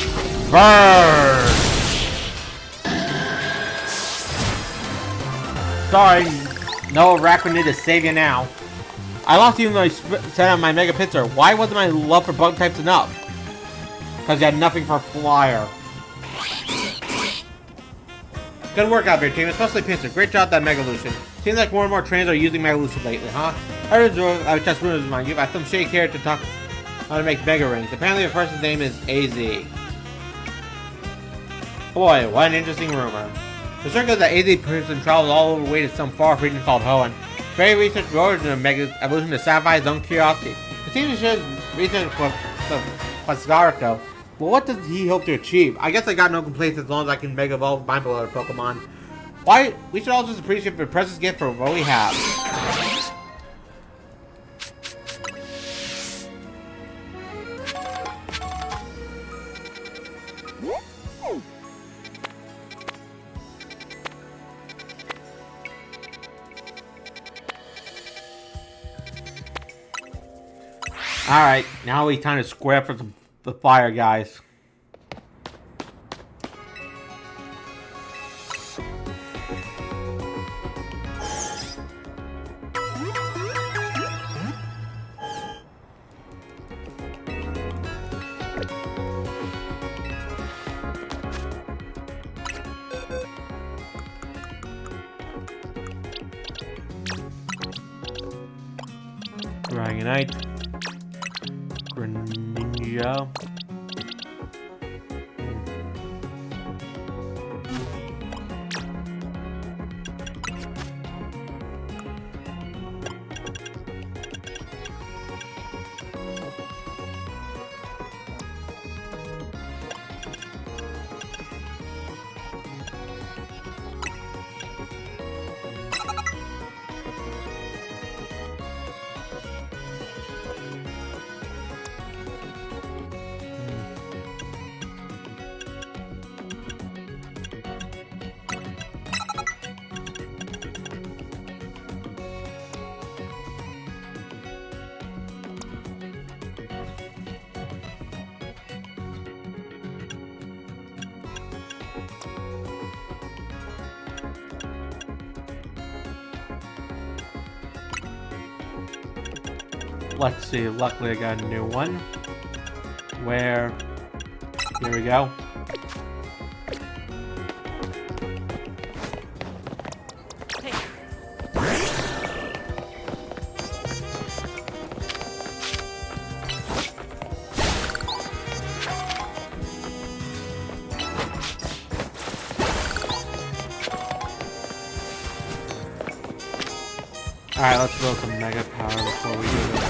Burn. Sorry, no Arachnid to save you now. I lost even though I set out my Mega Pinsir. Why wasn't my love for bug types enough? Because you had nothing for flair. Good work out here, team, especially Pincer. Great job that Megalution. Seems like more and more trainers are using Megalution lately, huh? I was just ruined his mind. You've got some shake here to talk how to make Mega Rings. Apparently the person's name is AZ. Boy, what an interesting rumor. The circle that AZ person travels all over the way to some far-off region called Hoenn. Very research the origin of Mega Evolution to satisfy his own curiosity. It seems to show research with Quasgarco. Well, what does he hope to achieve? I guess I got no complaints as long as I can Mega Evolve my beloved Pokemon. Why? We should all just appreciate the precious gift for what we have. Alright, now we kind of square for the fire, guys. Dragonite. Greninja. Let's see, luckily I got a new one. Where... Here we go. Alright, let's build some Mega Power before we do this.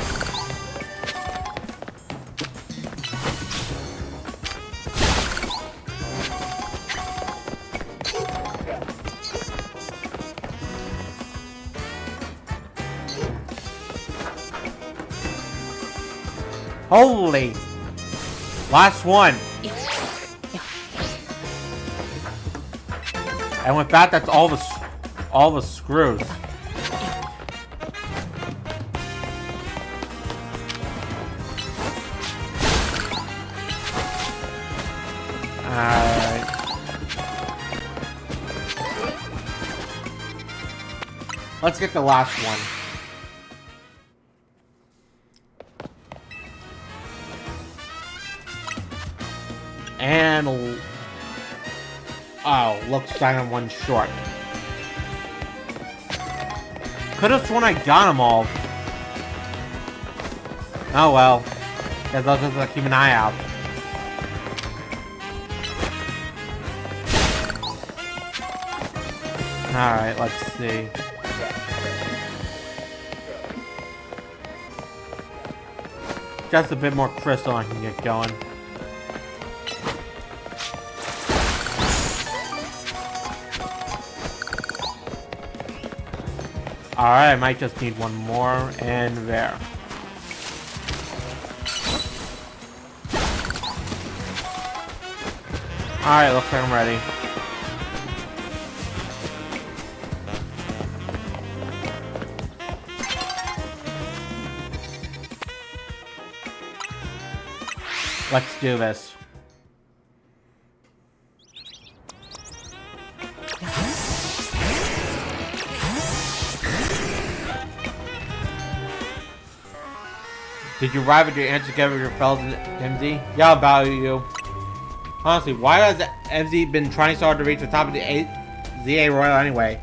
Holy! Last one! And with that, that's all the screws. Alright. Let's get the last one. And... oh, looks like I'm one short. Could've sworn I got them all. Oh well. Guess I'll just keep an eye out. Alright, let's see. Just a bit more crystal I can get going. Alright, I might just need one more, and there. Alright, looks like I'm ready. Let's do this. Did you arrive at your answer together with your fellows in MZ? Yeah, I'll value you. Honestly, why has MZ been trying so hard to reach the top of the ZA Royal anyway?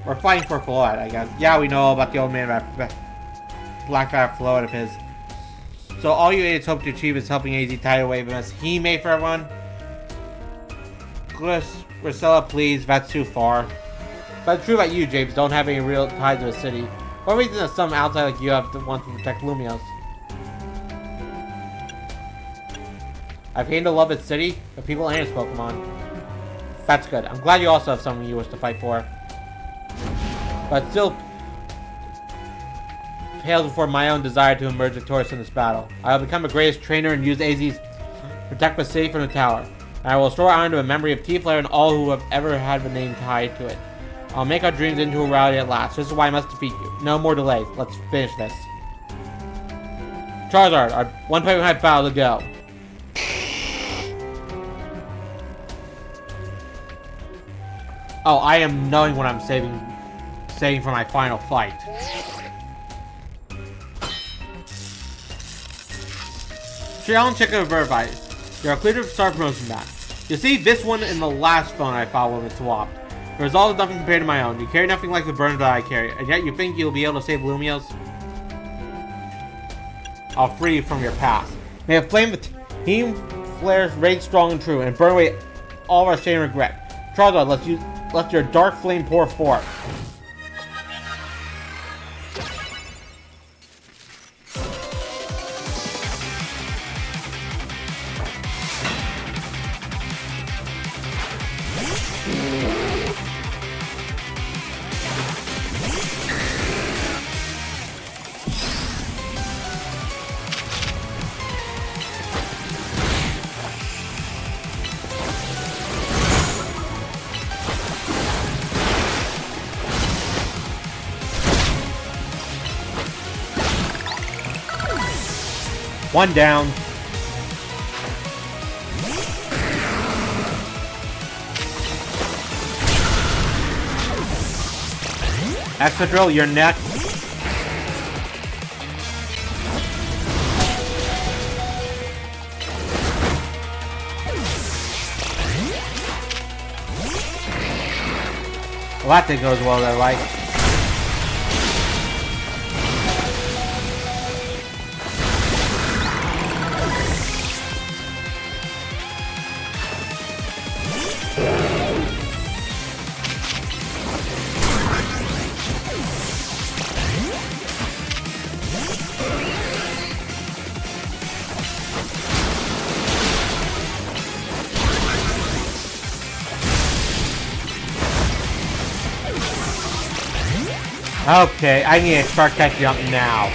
We're fighting for Floyd, I guess. Yeah, we know all about the old man Black Fat Floyd of his. So all you idiots hope to achieve is helping AZ tidal wave mess he made for everyone? Grisella, please, that's too far. But it's true about you, James, don't have any real ties to the city. What reason does some outside like you have to want to protect Lumios? I've gained to love its city, the people, and its Pokemon. That's good. I'm glad you also have someone you wish to fight for. But still pales before my own desire to emerge victorious in this battle. I will become the greatest trainer and use AZ's protect the city from the tower. And I will restore honor to a memory of T-Flair and all who have ever had the name tied to it. I'll make our dreams into a reality at last. This is why I must defeat you. No more delays. Let's finish this. Charizard, our one Pokemon battle to go. Oh, I am knowing what I'm saving for my final fight. Challenge checker verified. You're cleared to start promotion back. You see this one in the last phone I found when it swapped. The result is nothing compared to my own. You carry nothing like the burden that I carry, and yet you think you'll be able to save Lumios? I'll free you from your past. May a flame the team flares rage strong and true, and burn away all of our shame and regret. Charizard, let your dark flame pour forth. One down. Excadrill, you're next. Well, that did go as well as I like. Okay, I need to start catching up now.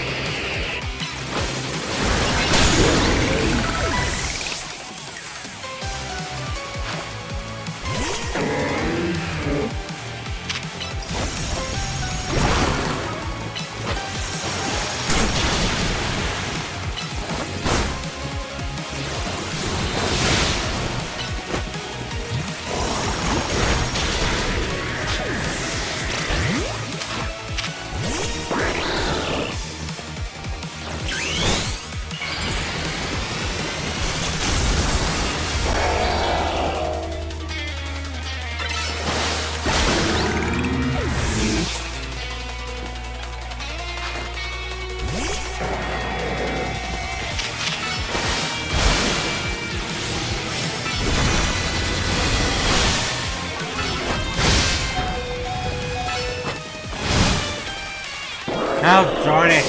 Oh, darn it.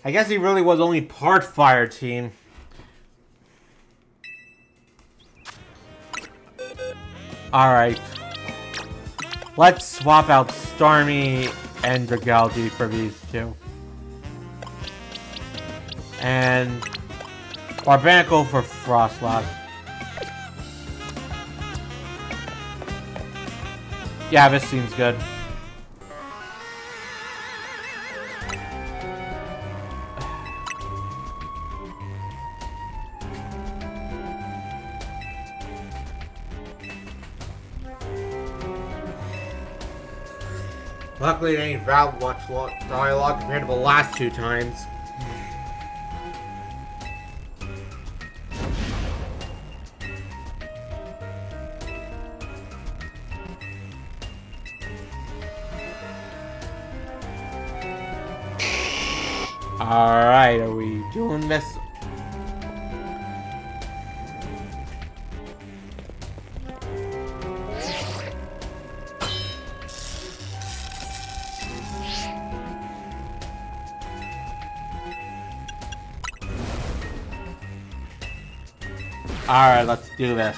I guess he really was only part fire team. Alright. Let's swap out Starmie and Dragalge for these two. And Barbarical for Frostlass. Yeah, this seems good. Luckily, it ain't that much dialogue compared to the last 2 times. Alright, are we doing this? Alright, let's do this.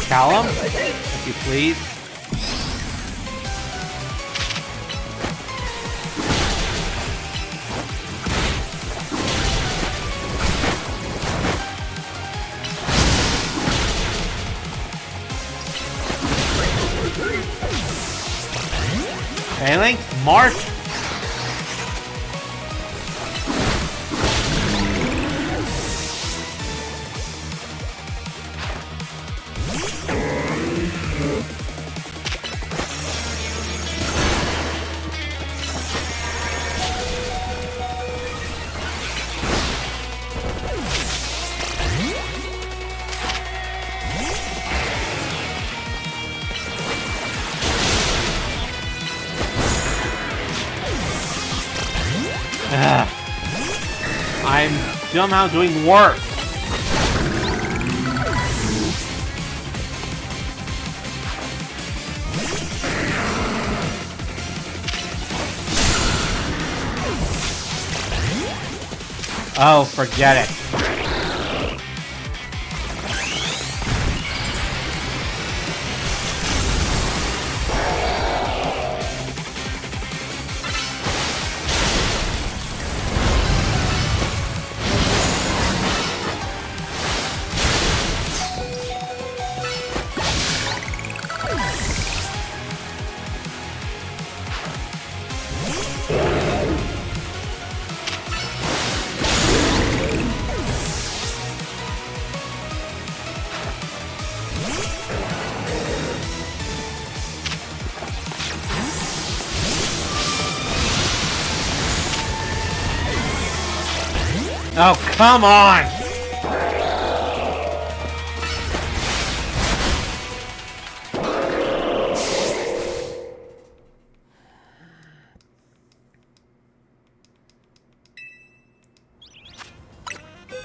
Callum, if you please. Phalanx, march! I'm somehow doing worse. Oh, forget it. Oh, come on!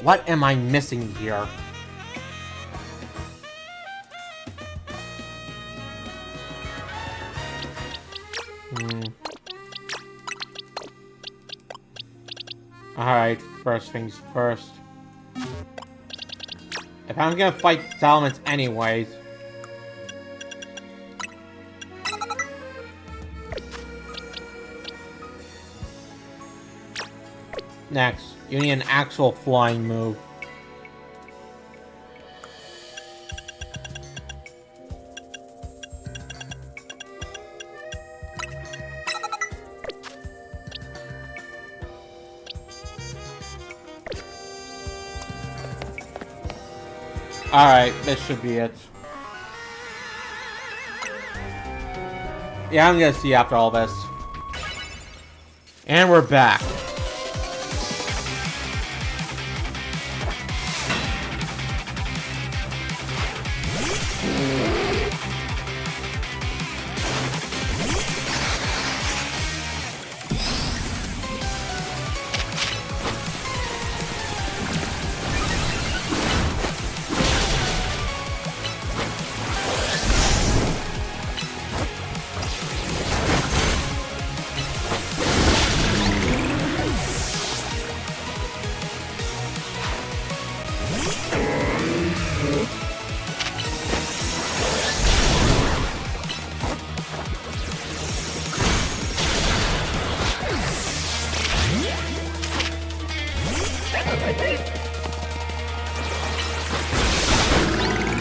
What am I missing here? Alright, first things first. If I'm gonna fight Salamence anyways... Next, you need an actual flying move. Alright, this should be it. Yeah, I'm gonna see after all this. And we're back.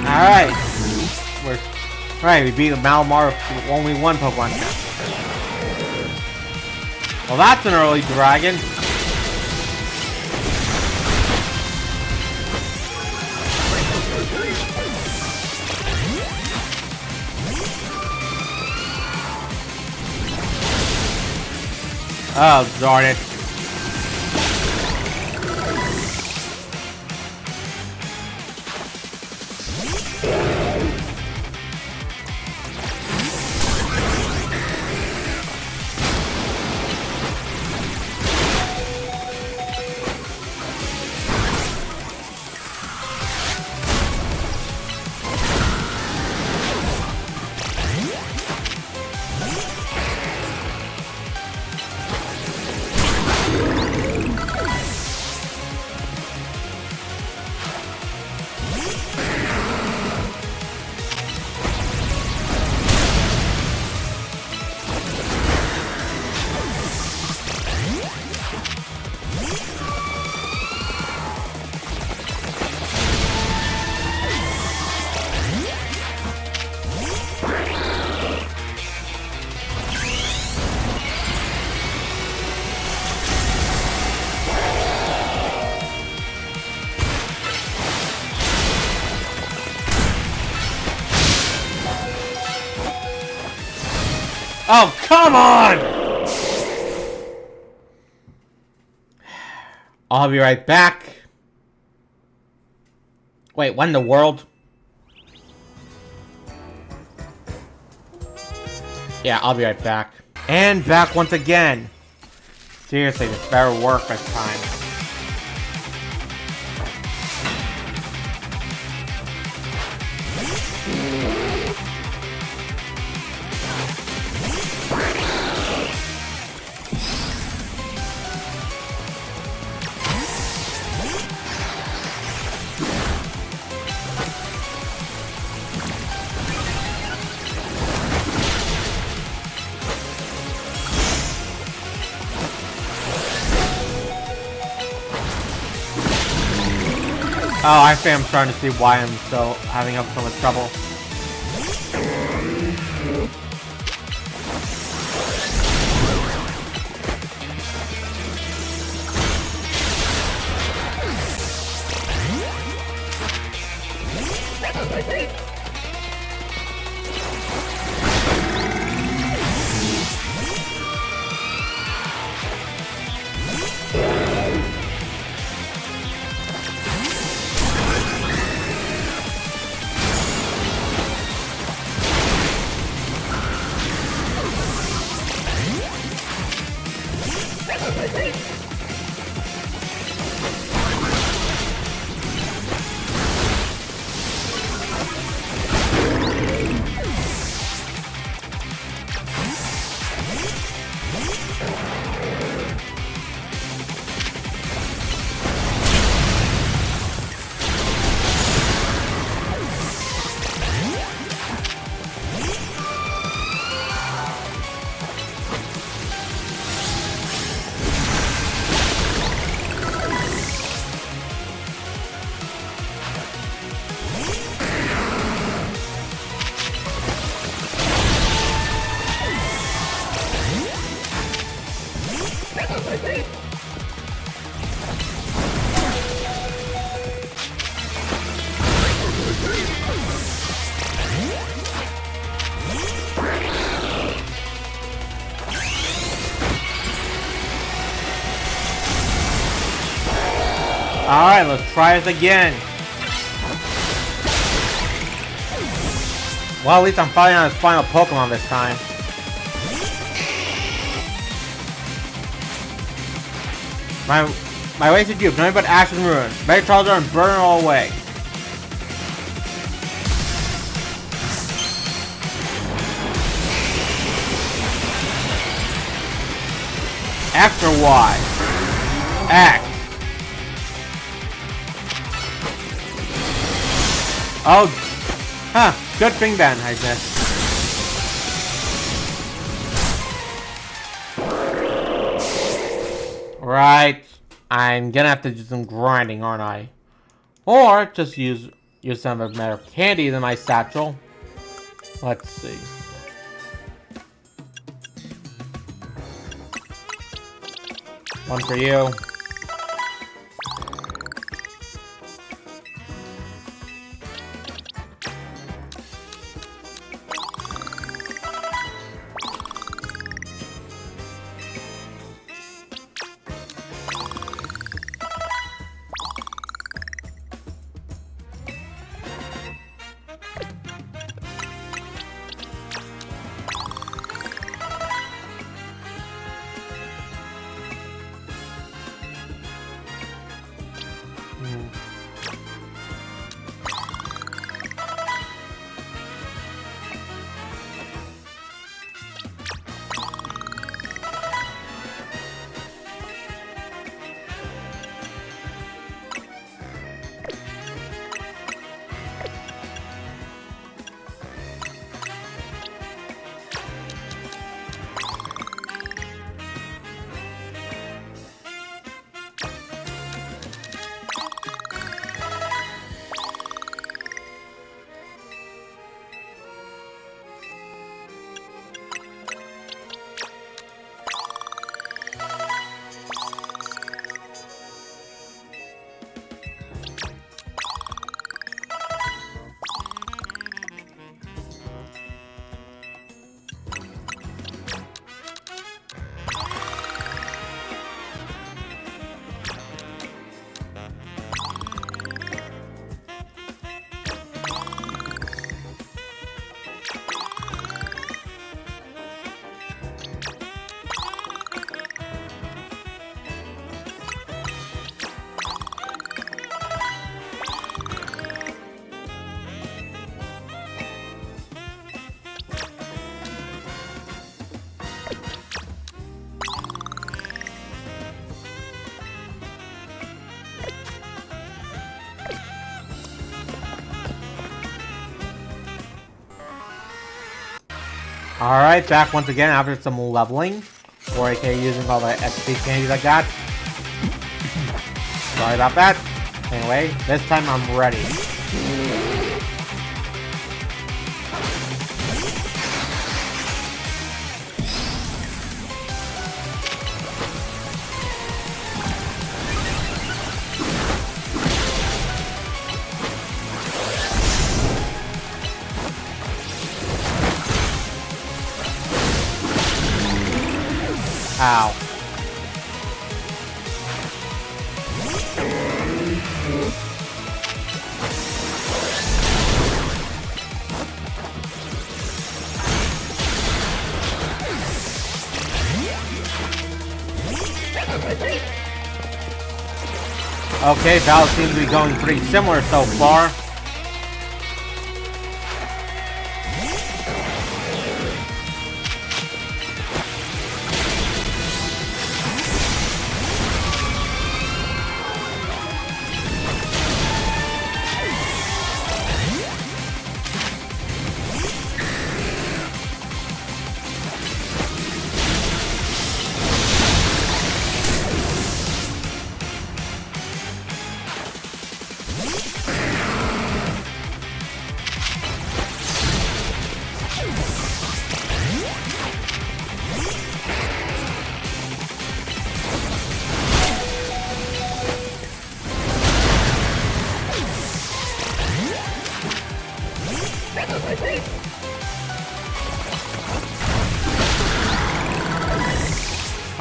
Alright. Alright, we beat Malamar with only one Pokemon now. Well, that's an early dragon. Oh, darn it. Oh, come on! I'll be right back. Wait, what in the world? Yeah, I'll be right back. And back once again. Seriously, this better work this time. Oh, I think I'm starting to see why I'm so having so much trouble. Alright, let's try this again. Well, at least I'm fighting on his final Pokemon this time. My wasted youth, nothing but ash and ruin. Better Charizard and burn it all away. X or Y? X. Oh, huh, good thing then, I guess. Right, I'm gonna have to do some grinding, aren't I? Or just use some of better candy than my satchel. Let's see. One for you. Alright, back once again after some leveling. Or aka using all the XP candies I got. Sorry about that. Anyway, this time I'm ready. Ow. Okay, battle seems to be going pretty similar so far.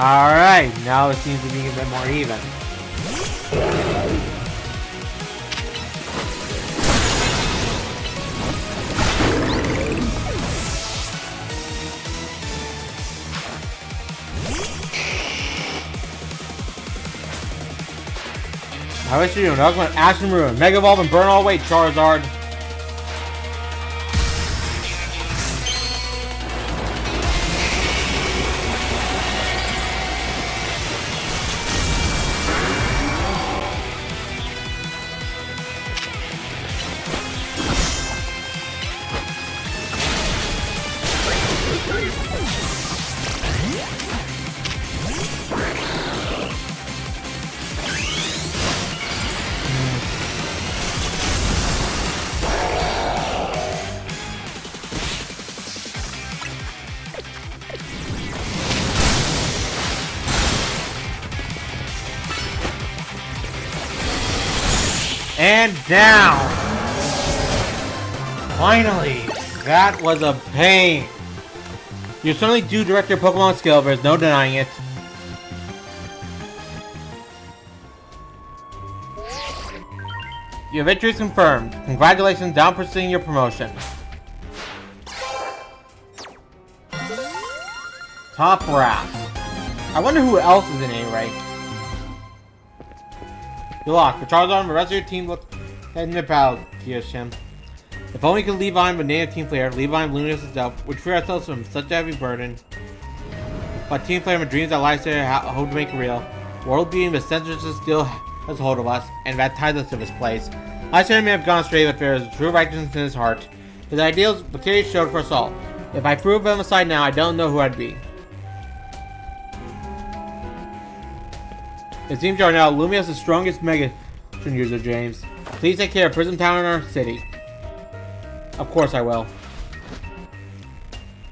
Alright, now it seems to be a bit more even. I wish you knew. Ultimate Action Ruin. Mega Evolve and burn all away, Charizard. And down! Finally! That was a pain! You certainly do direct your Pokemon skill, there's no denying it. Your victory is confirmed. Congratulations on pursuing your promotion. Top brass. I wonder who else is in A rank. Good luck. For Charizard and the rest of your team, look heading to battle, Kyoshin. If only we could leave behind with native Team Flair, leave behind Luminous itself, would free ourselves from such a heavy burden. But Team Flair and the dreams that lies there hope to make it real. World being the censorship still has hold of us, and that ties us to this place. I certainly may have gone astray, but there is true righteousness in his heart. His ideals, the case showed for us all. If I threw them aside now, I don't know who I'd be. It seems you are now Lumious' strongest Mega user, James. Please take care of Prison Town in our city. Of course I will.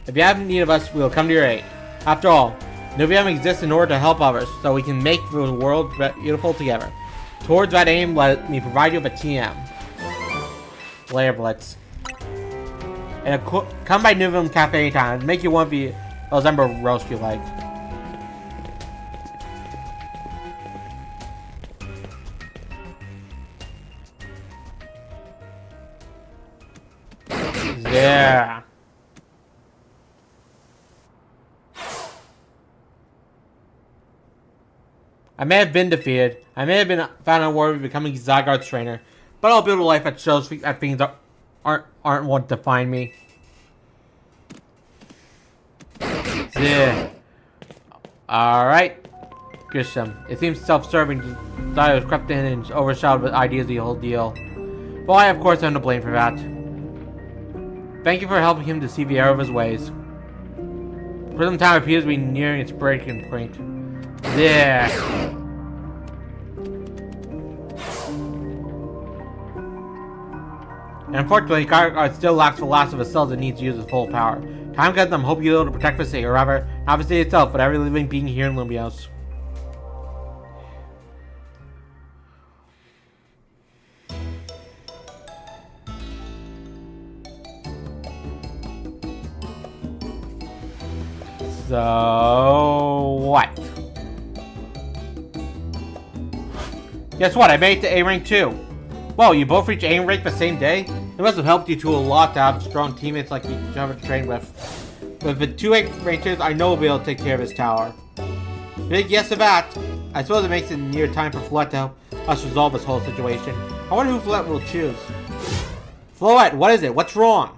If you have need of us, we will come to your aid. After all, Nubium exists in order to help others, so we can make the world beautiful together. Towards that aim, let me provide you with a TM. Layer Blitz. And come by Nubium Cafe anytime and make you one of those Ember roast you like. Yeah. I may have been defeated. I may have been found unworthy of becoming Zygarde's trainer, but I'll build a life that shows that things aren't what define me. Yeah. Alright. Grisham. It seems self-serving desires crept in and overshadowed with ideas of the whole deal. Well, I of course am to blame for that. Thank you for helping him to see the error of his ways. Prison Town appears to be nearing its breaking point. There. And unfortunately, Kyogre still lacks the last of his cells and needs to use his full power. Time cuts them, hope you're able to protect the city, or rather, not the city itself, but every living being here in Lumios. So what? Guess what? I made it to A rank too. Whoa, you both reached A rank the same day? It must have helped you two a lot to have strong teammates like each other to train with. With the 2 A rangers, I know we'll be able to take care of this tower. Big yes to that. I suppose it makes it near time for Floette to help us resolve this whole situation. I wonder who Floette will choose. Floette, what is it? What's wrong?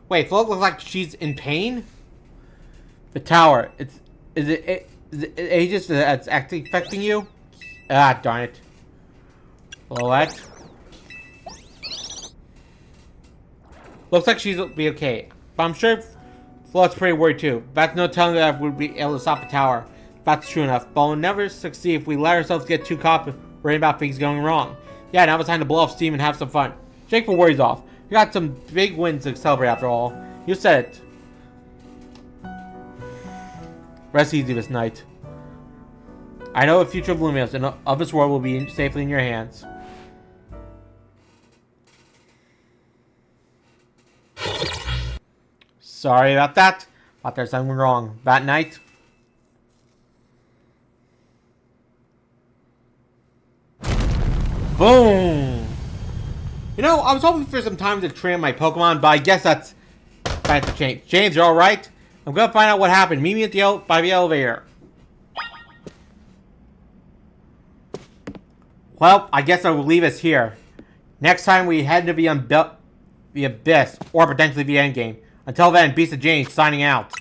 Wait, Floette looks like she's in pain? The tower. Is it Aegis that's actually affecting you? Ah, darn it. Floette. Looks like she'll be okay. But I'm sure Floette's pretty worried too. That's no telling that I would be able to stop the tower. That's true enough. But we'll never succeed if we let ourselves get too caught worrying about things going wrong. Yeah, now it's time to blow off steam and have some fun. Shake the worries off. We got some big wins to celebrate after all. You said it. Rest easy this night. I know the future of Lumios and of this world will be safely in your hands. Sorry about that. Thought there's something wrong. That night. Boom! You know, I was hoping for some time to train my Pokemon, but I guess that's time to change. James, you're alright? I'm gonna find out what happened. Meet me at by the elevator. Well, I guess I will leave us here. Next time we head to the Abyss, or potentially the Endgame. Until then, Beast of James signing out.